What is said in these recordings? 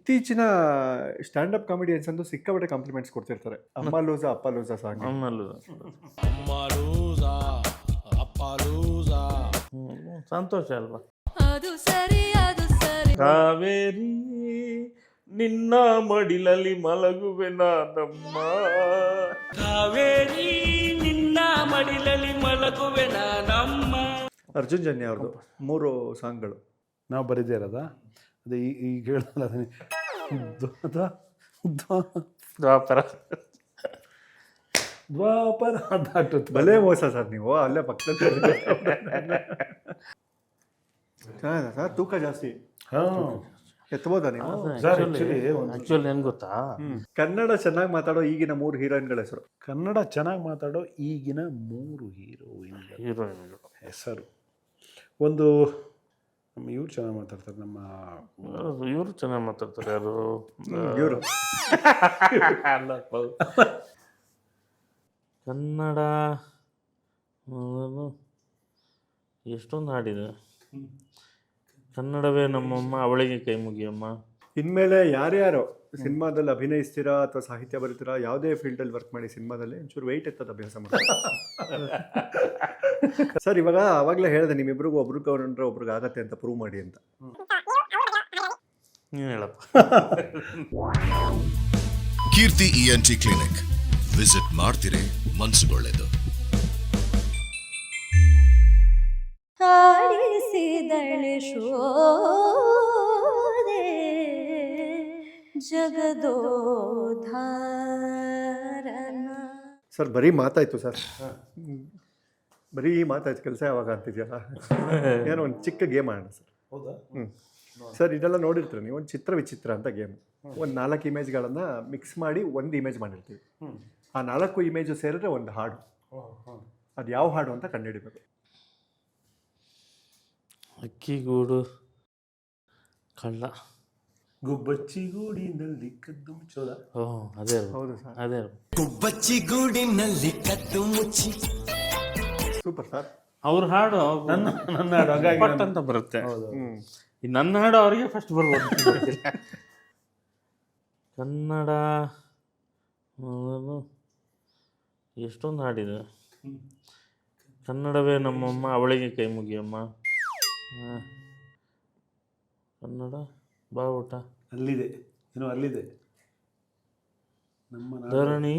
ಇತ್ತೀಚಿನ stand-up comedians ಅಂತೂ ಸಿಕ್ಕಾಪಟ್ಟೆ ಕಾಂಪ್ಲಿಮೆಂಟ್ಸ್ ಕೊಡ್ತಿರ್ತಾರೆ. ಅಮ್ಮ ಲೂಸಾ ಅಪ್ಪ ಲೂಸಾ ಸಾಂಗ್. ಸಂತೋಷ ಅಲ್ವಾ? ಅದು ಸರಿ ಅದು ಸರಿ. ಕಾವೇರಿ ನಿನ್ನ ಮಡಿಲಲ್ಲಿ ಮಲಗುವೆ ನಾನಮ್ಮ. ಕಾವೇರಿ ನಿನ್ನ ಮಡಿಲಲ್ಲಿ ಮಲಗುವೆ ನಾನಮ್ಮ. ಅರ್ಜುನ್ ಜನ್ಯ ಅವ್ರದ್ದು 3 ಸಾಂಗ್ಗಳು ನಾವು ಬರೀದೇ ಇರೋದ. ಅದೇ ಈಗ ಹೇಳಲ್ಲ ದ್ವಾಪರ ದ್ವಾಪರ ದಾಟುತ್ತೆ. ಭಲೇ ಮೋಸ ಸರ್ ನೀವು. ಅಲ್ಲೇ ಪಕ್ಕದಲ್ಲಿ ಚೆನ್ನಾಗಿದೆ ಸರ್. ತೂಕ ಜಾಸ್ತಿ ಎತ್ಬೋದಾ ನೀವು? ಆಕ್ಚುಲಿ ಏನ್ ಗೊತ್ತಾ, ಕನ್ನಡ ಚೆನ್ನಾಗಿ ಮಾತಾಡೋ ಈಗಿನ 3 ಹೀರೋಯಿನ್ಗಳ ಹೆಸರು. ಕನ್ನಡ ಚೆನ್ನಾಗಿ ಮಾತಾಡೋ ಈಗಿನ 3 ಹೀರೋಯಿನ್ಗಳು ಹೆಸರು. ಒಂದು ನಮ್ಮ ಇವ್ರು ಚೆನ್ನಾಗಿ ಮಾತಾಡ್ತಾರೆ. ನಮ್ಮ ಇವರು ಚೆನ್ನಾಗಿ ಮಾತಾಡ್ತಾರೆ. ಯಾರು ಇವರು ಕನ್ನಡ ಎಷ್ಟೊಂದು ಹಾಡಿದೆ. ಕನ್ನಡವೇ ನಮ್ಮಮ್ಮ, ಅವಳಿಗೆ ಕೈ ಮುಗಿಯಮ್ಮ. ಇನ್ಮೇಲೆ ಯಾರ್ಯಾರು ಸಿನಿಮಾದಲ್ಲಿ ಅಭಿನಯಿಸ್ತೀರಾ ಅಥವಾ ಸಾಹಿತ್ಯ ಬರೀತೀರಾ, ಯಾವುದೇ ಫೀಲ್ಡಲ್ಲಿ ವರ್ಕ್ ಮಾಡಿ ಸಿನಿಮಾದಲ್ಲಿ ಒಂಚೂರು ವೆಯ್ಟ್ ಎತ್ತದ ಅಭ್ಯಾಸ ಮಾಡಿ ಸರ್. ಇವಾಗ ಆವಾಗಲೇ ಹೇಳಿದೆ ನಿಮ್ಮಿಬ್ರಿಗೂ ಒಬ್ರಿಗೆ ಒಬ್ರಿಗೆ ಆಗತ್ತೆ ಅಂತ ಪ್ರೂವ್ ಮಾಡಿ ಅಂತ. ನೀನು ಹೇಳಪ್ಪ. ಕೀರ್ತಿ ENT ಕ್ಲಿನಿಕ್ ವಿಸಿಟ್ ಮಾಡ್ತೀರಿ, ಮನಸ್ಸುಗೊಳ್ಳೆದು. ಹಾಡಿಸಿದಳೆ ಶೋದೆ ಜಗದೋಧಾರನ. ಸರ್ ಬರೀ ಮಾತಾಯ್ತು ಸರ್, ಬರೀ ಮಾತಾಯ್ತು. ಕೆಲಸ ಯಾವಾಗ ಅಂತಿದ್ಯಲ್ಲ, ಏನೋ ಒಂದು ಚಿಕ್ಕ ಗೇಮ್ ಆಡೋಣ ಸರ್. ಹೌದಾ? ಸರ್ ಇದೆಲ್ಲ ನೋಡಿರ್ತೀರ ನೀವು. ಒಂದು ಚಿತ್ರ ವಿಚಿತ್ರ ಅಂತ ಗೇಮ್. ಒಂದು 4 ಇಮೇಜ್ಗಳನ್ನು ಮಿಕ್ಸ್ ಮಾಡಿ ಒಂದು ಇಮೇಜ್ ಮಾಡಿರ್ತೀವಿ. ಆ 4 ಇಮೇಜು ಸೇರಿದ್ರೆ ಒಂದು ಹಾಡು. ಅದು ಯಾವ ಹಾಡು ಅಂತ ಕಂಡುಹಿಡಿಬೇಕು. ಅಕ್ಕಿಗೂಡು ಕಳ್ಳ, ಗುಬ್ಬಚ್ಚಿ ಗೂಡಿನಲ್ಲಿ ಕದ್ದು ಮುಚ್ಚೋದ. ಅದೇ ಹೌದು ಸರ್, ಅದೇ ಗುಬ್ಬಚ್ಚಿ ಗೂಡಿನಲ್ಲಿ ಕದ್ದು ಮುಚ್ಚಿ. Super sir. ಅವ್ರ ಹಾಡು ನನ್ನ ಹಾಡು ಹಾಗಾಗಿ ಪಟ್ ಅಂತ ಬರುತ್ತೆ. ಈ ನನ್ನ ಹಾಡು ಅವರಿಗೆ ಫಸ್ಟ್ ಬರ್ಬೋದು. ಕನ್ನಡ ಎಷ್ಟೊಂದು ಹಾಡಿದೆ. ಕನ್ನಡವೇ ನಮ್ಮಮ್ಮ, ಅವಳಿಗೆ ಕೈ ಮುಗಿಯಮ್ಮ. ಕನ್ನಡ ಬಾವುಟ ಅಲ್ಲಿದೆ, ಏನೋ ಅಲ್ಲಿದೆ. ನಮ್ಮ ಧರಣಿ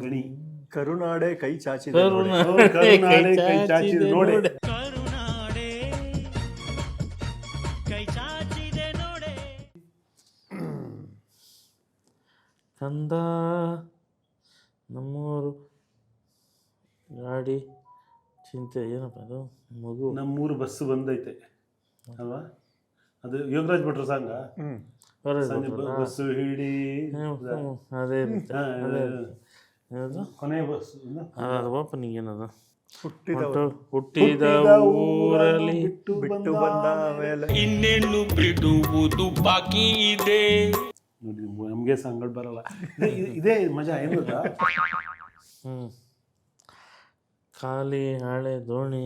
ಗಣಿ ಕರುನಾಡೆ ಕೈ ಚಾಚಿದೆ ಕರುನಾಡೆ ಕೈ ಚಾಚಿದೆ ನೋಡಿ. ಕಂದ ನಮ್ಮೂರು ಗಾಡಿ ಚಿಂತೆ. ಏನಪ್ಪ ಅದು? ಮಗು. ನಮ್ಮೂರು ಬಸ್ಸು ಬಂದೈತೆ ಅಲ್ವಾ? ಅದು ಯೋಗರಾಜ್ ಭಟ್ರು ಸಾಂಗ. ಬಸ್ಸು ಹಿಡಿ ಅದೇ ಕೊನೆ ಬಸ್ ಓಪನಿಂಗ್ ಏನದು? ಹುಟ್ಟಿದ ಊರಲ್ಲಿ ಬಿಟ್ಟು ಬಂದ ಮೇಲೆ ಇನ್ನೆಣ್ಣು ಬಿಡುವುದು ಬಾಕಿ ಇದೆ. ನೋಡಿ, ನಮಗೆ ಸಾಂಗ್ಗಳು ಬರಲ್ಲ. ಇದೇ ಮಜಾ ಏನು ಗೊತ್ತಾ? ಖಾಲಿ ಹಾಳೆ ದೋಣಿ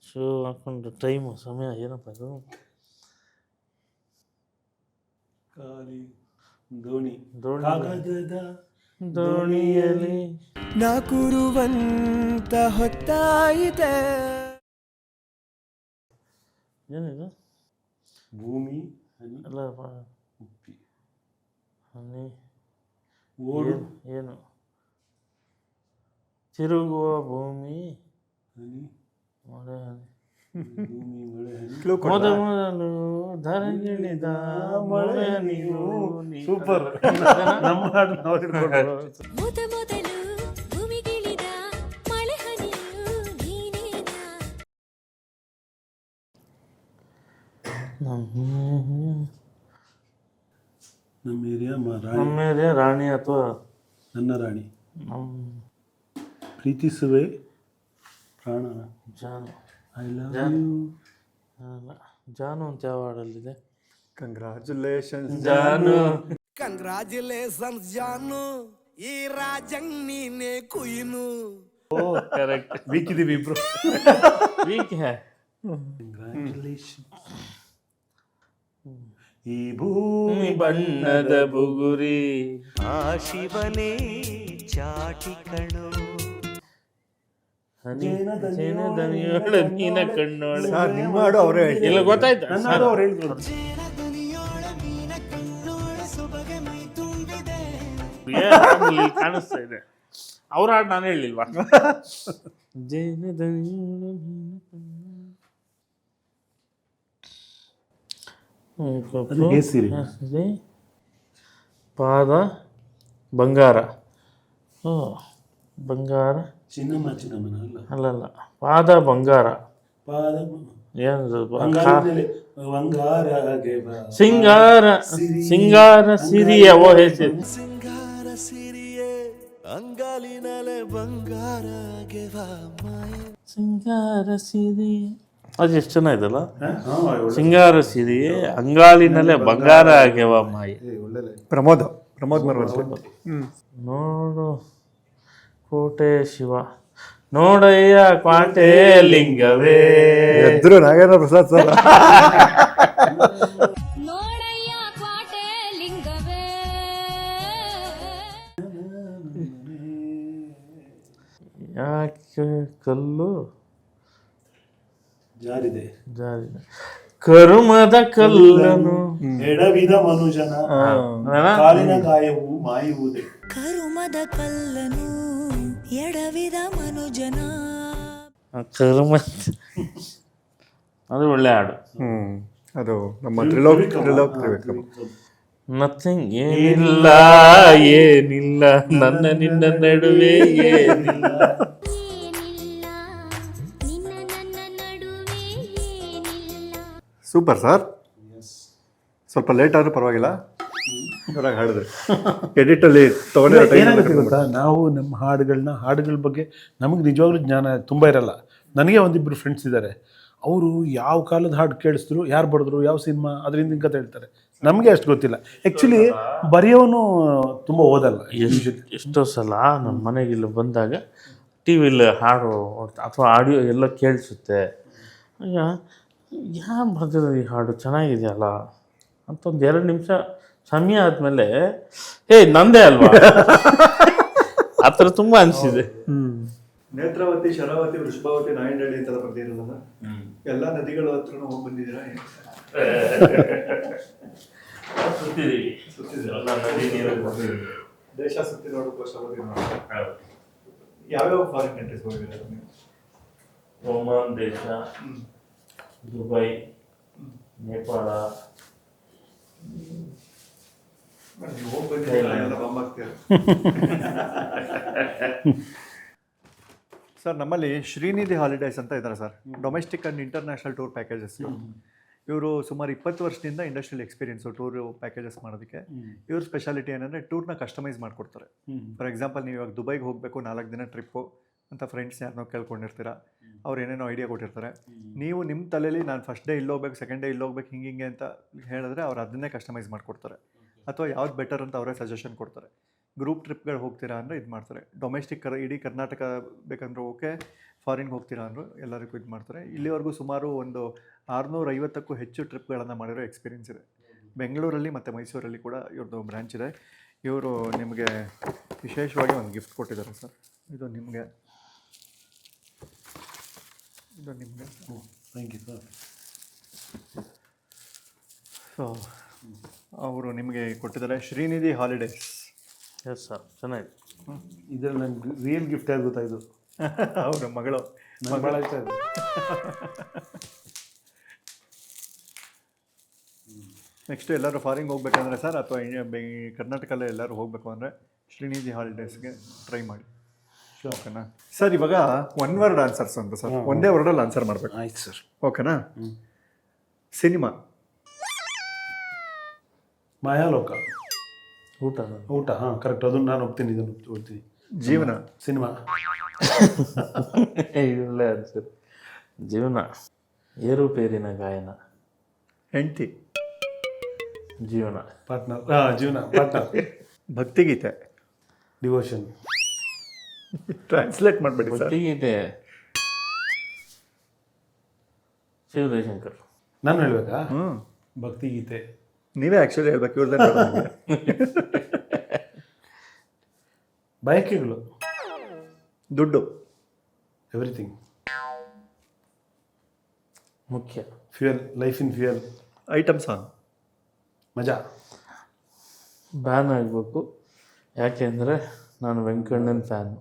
ಶೂ ಹಾಕೊಂಡು ಟೈಮು ಸಮಯ. ಏನಪ್ಪ ಅದು? ಖಾಲಿ ದೋಣಿ ಕಾಗದದ ದೋಣಿಯಲ್ಲಿ ನಾ ಕೂರುವಂತ ಹೊತ್ತಾಯಿತೆ. ಏನಿದು? ಭೂಮಿ ಹನಿ ಅಲ್ಲ ಉಪ್ಪಿ ಹನಿ ಓಡು ಏನು? ತಿರುಗುವ ಭೂಮಿ ಹನಿ ಮಳೆ ಹನಿ. ಭೂಮಿ ಮಳೆ ಹನಿ. ಮೊದಲು ಧರಗಿಳಿದ ಮಳೆ ಹನಿಯು. ಸೂಪರ್. ನಮ್ಮ ಹಾಡು ನಾವು ಹಿಡ್ಕೊಂಡು ಮೊದಲು ಭೂಮಿಗಿಳಿದ ಮಳೆ ಹನಿಯು ನೀನೇನಾ. ನಮ್ಮ ಏರಿಯಾ ನಮ್ಮೇಲೆ ರಾಣಿ ಅಥವಾ ನನ್ನ ರಾಣಿ. ನಮ್ಮ ಪ್ರೀತಿಸುವೆ ಪ್ರಾಣ. ಜಾನು. I love Janu. ಯು. ಅಲ್ಲ, ಜಾನು ಅಂತ ಯಾವ ಹಾಡಲ್ಲಿದೆ? ಕಂಗ್ರಾಚುಲೇಷನ್ಸ್ ಜಾನು. ಕಂಗ್ರಾಚುಲೇಷನ್ಸ್ ಜಾನು, ಈ ರಾಜಂಗ್ ನೀನೆ ಕುಯ್ನು. ಓ ಕರೆಕ್ಟ್. ವೀಕ್ ಇದೀವಿ ಇಬ್ರು. ವೀಕ್ ಹೇ. ಕಂಗ್ರಾಚುಲೇಷನ್. ಈ ಭೂಮಿ ಬಣ್ಣದ ಬುಗುರಿ ಆ ಶಿವನೇ ಚಾಟಿ ಕಣೋ ದನಿಯೋಳ ನೀನ ಕಣ್ಣೋಳ ಸರ್ ನಿಮ್ಮ ಹಾಡು ಅವರೇ ಇಲ್ಲ ಗೊತ್ತಾಯ್ತು ನನ್ನ ಹಾಡು ಅವ್ರು ಹೇಳಿದ್ರು. ಇಲ್ಲಿ ಕಾಣಿಸ್ತಾ ಇದೆ ಅವ್ರ ಹಾಡು ನಾನು ಹೇಳಿಲ್ವಾ ಜೇನ ದನಿಯೋಳ ನೀನ ಅದು ಹೇಸಿರಿ. ಕಣ್ಣೋಳ ಪಾದ ಬಂಗಾರ ಓ ಬಂಗಾರ ಚಿನ್ನಮ್ಮನ ಅಲ್ಲ ಅಲ್ಲಲ್ಲ ಪಾದ ಬಂಗಾರ ಪಾದ ಏನು ಬಂಗಾರಗೆ ಬಾ. ಸಿಂಗಾರ ಸಿರಿಯ ಓ ಹೆಸರು ಸಿಂಗಾರ ಸಿರಿಯೇ ಅಂಗಾಲಿನಲೆ ಬಂಗಾರಗೆ ಬಾ ಮಾಯೆ ಸಿಂಗಾರ ಸಿರಿ ಅದು ಎಷ್ಟು ಚೆನ್ನಾಗಿದಲ್ಲ ಹಾ, ಒಳ್ಳೆ. ಸಿಂಗಾರ ಸಿರಿ ಅಂಗಾಲಿನಲ್ಲೇ ಬಂಗಾರ ಆಗ್ಯವ ಮಾಯಿ ಪ್ರಮೋದ್ ಮರವಂತೆ ನೋಡು ಕೋಟೆ ಶಿವ ನೋಡಯ್ಯ ಕ್ವಾಟೆ ಲಿಂಗವೇ ಎದ್ರು ನಾಗೇಂದ್ರ ಪ್ರಸಾದ್ ಸರ್ ನೋಡಯ್ಯ ಕ್ವಾಟೆ ಲಿಂಗವೇ ಯಾಕೆ ಕಲ್ಲು ಜಾರಿದೆ ಜಾರಿದೆ ಕರುಮದ ಕಲ್ಲನು ಎಡವಿದ ಮನುಜನ ಕಾಲಿನ ಗಾಯವು ಮಾಯುವುದೇ. ಕರುಮದ ಕಲ್ಲನು ಎಡವಿದ ಮನುಜನ ಕರುಮ ಅದು ಒಳ್ಳೆ ಹಾಡು ಅದು ನಮ್ಮ ತ್ರಿವಿಕ್ರಮ್ ನಥಿಂಗ್ ಏನಿಲ್ಲ ಏನಿಲ್ಲ ನನ್ನ ನಿನ್ನ ನಡುವೆ ಏನಿಲ್ಲ ಏನಿಲ್ಲ ನಿನ್ನ ನನ್ನ ನಡುವೆ ಏನಿಲ್ಲ ಸೂಪರ್ ಸರ್ ಸ್ವಲ್ಪ ಲೇಟ್ ಆದ್ರೂ ಪರವಾಗಿಲ್ಲ ಜೋರಾಗಿ ಹಾಡಿದ್ರೆ ಎಡಿಟಲ್ಲಿ ಏನಾಗುತ್ತೆ ಗೊತ್ತಾ, ನಾವು ನಮ್ಮ ಹಾಡುಗಳ ಬಗ್ಗೆ ನಮಗೆ ನಿಜವಾಗ್ಲೂ ಜ್ಞಾನ ತುಂಬ ಇರಲ್ಲ. ನನಗೆ ಒಂದಿಬ್ಬರು ಫ್ರೆಂಡ್ಸ್ ಇದ್ದಾರೆ, ಅವರು ಯಾವ ಕಾಲದ ಹಾಡು ಕೇಳಿಸಿದ್ರು, ಯಾರು ಬರೆದ್ರು, ಯಾವ ಸಿನಿಮಾ ಅದರಿಂದ ಕತೆ ಹೇಳ್ತಾರೆ. ನಮಗೆ ಅಷ್ಟು ಗೊತ್ತಿಲ್ಲ. ಆ್ಯಕ್ಚುಲಿ ಬರೆಯೋನು ತುಂಬ ಓದಲ್ಲ. ಎಷ್ಟೋ ಸಲ ನಮ್ಮ ಮನೆಗೆ ಇಲ್ಲಿ ಬಂದಾಗ ಟಿ ವಿಲಿ ಹಾಡು ಅಥವಾ ಆಡಿಯೋ ಎಲ್ಲ ಕೇಳಿಸುತ್ತೆ. ಈಗ ಯಾರು ಬರ್ತಿರೋ ಈ ಹಾಡು ಚೆನ್ನಾಗಿದೆಯಲ್ಲ ಅಂತ ಒಂದು 2 ನಿಮಿಷ ಸಮಯ ಆದಮೇಲೆ ನಂದೇ ಅಲ್ವಾ ಆ ಥರ ತುಂಬ ಅನಿಸಿದೆ. ನೇತ್ರಾವತಿ, ಶರಾವತಿ, ವೃಷಭಾವತಿ, ನಾಯಂಡಹಳ್ಳಿ ಅಂತೆಲ್ಲ ಬರ್ದಿರಲ್ಲ ಎಲ್ಲ ನದಿಗಳ ಹತ್ರ ಹೋಗಿ ಬಂದಿದ್ದೀರಾ? ದೇಶ ಸುತ್ತಿ ನೋಡೋಕ್ಕೋಸ್ಕರ ಬಂದಿದ್ದೀರಾ? ಯಾವ್ಯಾವ ಫಾರಿನ್ ಕಂಟ್ರೀಸ್ ಹೋಗಿದ್ದೀರಾ ನೀವು? ಒಮಾನ್ ದೇಶ, ದುಬೈ, ನೇಪಾಳ. ನೀವು ಹೋಗಿ ಬಂದಿದ್ದೀರಾ ಎಲ್ಲ ಬಾಂಬ್ ಆಗ್ತೀರ. ಸರ್ ನಮ್ಮಲ್ಲಿ ಶ್ರೀನಿಧಿ ಹಾಲಿಡೇಸ್ ಅಂತ ಇದ್ದಾರೆ sir, domestic and international tour packages. ಇವರು ಸುಮಾರು 20 ವರ್ಷದಿಂದ ಇಂಡಸ್ಟ್ರಿಯಲ್ ಎಕ್ಸ್ಪೀರಿಯನ್ಸು ಟೂರ್ ಪ್ಯಾಕೇಜಸ್ ಮಾಡೋದಕ್ಕೆ. ಇವ್ರ ಸ್ಪೆಷಾಲಿಟಿ ಏನಂದರೆ ಟೂರ್ನ ಕಸ್ಟಮೈಸ್ ಮಾಡಿಕೊಡ್ತಾರೆ. ಫಾರ್ ಎಕ್ಸಾಂಪಲ್ ನೀವು ಇವಾಗ ದುಬೈಗೆ ಹೋಗಬೇಕು 4 ದಿನ ಟ್ರಿಪ್ಪು ಅಂತ ಫ್ರೆಂಡ್ಸ್ ಯಾರನ್ನೋ ಕೇಳ್ಕೊಂಡಿರ್ತೀರ, ಅವ್ರು ಏನೇನೋ ಐಡಿಯಾ ಕೊಟ್ಟಿರ್ತಾರೆ. ನೀವು ನಿಮ್ಮ ತಲೆಯಲ್ಲಿ ನಾನು ಫಸ್ಟ್ ಡೇ ಇಲ್ಲಿ ಹೋಗ್ಬೇಕು, ಸೆಕೆಂಡ್ ಡೇ ಇಲ್ಲಿ ಹೋಗ್ಬೇಕು, ಹಿಂಗೆ ಅಂತ ಹೇಳಿದ್ರೆ ಅವ್ರು ಅದನ್ನೇ ಕಸ್ಟಮೈಸ್ ಮಾಡಿಕೊಡ್ತಾರೆ. ಅಥವಾ ಯಾವ್ದು ಬೆಟರ್ ಅಂತ ಅವರೇ ಸಜೆಷನ್ ಕೊಡ್ತಾರೆ. ಗ್ರೂಪ್ ಟ್ರಿಪ್ಗಳು ಹೋಗ್ತೀರಾ ಅಂದರೆ ಇದು ಮಾಡ್ತಾರೆ. ಡೊಮೆಸ್ಟಿಕ್ ಇಡೀ ಕರ್ನಾಟಕ ಬೇಕಂದ್ರೆ ಓಕೆ, ಫಾರಿನ್ಗೆ ಹೋಗ್ತೀರಾ ಅಂದರು ಎಲ್ಲರಿಗೂ ಇದು ಮಾಡ್ತಾರೆ. ಇಲ್ಲಿವರೆಗೂ ಸುಮಾರು ಒಂದು 650ಕ್ಕೂ ಹೆಚ್ಚು ಟ್ರಿಪ್ಗಳನ್ನು ಮಾಡಿರೋ ಎಕ್ಸ್ಪೀರಿಯನ್ಸ್ ಇದೆ. ಬೆಂಗಳೂರಲ್ಲಿ ಮತ್ತು ಮೈಸೂರಲ್ಲಿ ಕೂಡ ಇವ್ರದ್ದು ಬ್ರ್ಯಾಂಚ್ ಇದೆ. ಇವರು ನಿಮಗೆ ವಿಶೇಷವಾಗಿ ಒಂದು ಗಿಫ್ಟ್ ಕೊಟ್ಟಿದ್ದಾರೆ ಸರ್. ಇದು ನಿಮಗೆ ಥ್ಯಾಂಕ್ ಯು ಸರ್. ಸೊ ಅವರು ನಿಮಗೆ ಕೊಟ್ಟಿದ್ದಾರೆ ಶ್ರೀನಿಧಿ ಹಾಲಿಡೇಸ್. ಎಸ್ ಸರ್, ಚೆನ್ನಾಗಿದೆ. ಇದರಲ್ಲಿ ನಂಗೆ ರಿಯಲ್ ಗಿಫ್ಟ್ ಯಾರು ಗೊತ್ತಾಯಿತು? ಅವರ ಮಗಳು ಭಾಳ ಇಷ್ಟ ಇದೆ. ನೆಕ್ಸ್ಟ್ ಎಲ್ಲರೂ ಫಾರಿನ್ಗೆ ಹೋಗ್ಬೇಕಂದ್ರೆ ಸರ್, ಅಥವಾ ಕರ್ನಾಟಕಲ್ಲೇ ಎಲ್ಲರೂ ಹೋಗಬೇಕು ಅಂದರೆ ಶ್ರೀನಿಧಿ ಹಾಲಿಡೇಸ್ಗೆ ಟ್ರೈ ಮಾಡಿ. ಓಕೆನಾ ಸರ್? ಇವಾಗ 1 ವರ್ಡ್ ಆನ್ಸರ್ಸ್ ಅಂತ ಸರ್, ಒಂದೇ ವರ್ಡಲ್ಲಿ ಆನ್ಸರ್ ಮಾಡಬೇಕು. ಆಯ್ತು ಸರ್. ಓಕೆನಾ? ಸಿನಿಮಾ. ಮಾಯಾಲೋಕ. ಊಟ ಹಾಂ ಕರೆಕ್ಟ್, ಅದನ್ನು ನಾನು ಒಪ್ತೀನಿ, ಇದನ್ನು ಒಪ್ತೀನಿ. ಜೀವನ. ಸಿನಿಮಾ. ಒಳ್ಳೆ ಸರ್. ಜೀವನ. ಏರುಪೇರಿನ ಗಾಯನ. ಹೆಂಡತಿ. ಜೀವನ. ಪಾರ್ಟ್ನರ್. ಜೀವನ ಪಾರ್ಟ್ನರ್. ಭಕ್ತಿಗೀತೆ. ಡಿವೋಷನ್. ಟ್ರಾನ್ಸ್ಲೇಟ್ ಮಾಡಬೇಡಿ ಸರ್. ಭಕ್ತಿಗೀತೆ. ಶಿವಜಯಶಂಕರ್. ನಾನು ಹೇಳ್ಬೇಕಾ? ಭಕ್ತಿಗೀತೆ. ನೀವೇ ಆ್ಯಕ್ಚುಲಿ ಹೇಳ್ಬೇಕು ಇವ್ರದ್ದೇ ಬಯಕೆಗಳು, ದುಡ್ಡು, ಎವ್ರಿಥಿಂಗ್, ಮುಖ್ಯ. Fuel, life in fuel, item song, ಮಜಾ. ಬ್ಯಾನ್ ಆಗಬೇಕು. ಯಾಕೆಂದರೆ ನಾನು ವೆಂಕಣ್ಣನ fan.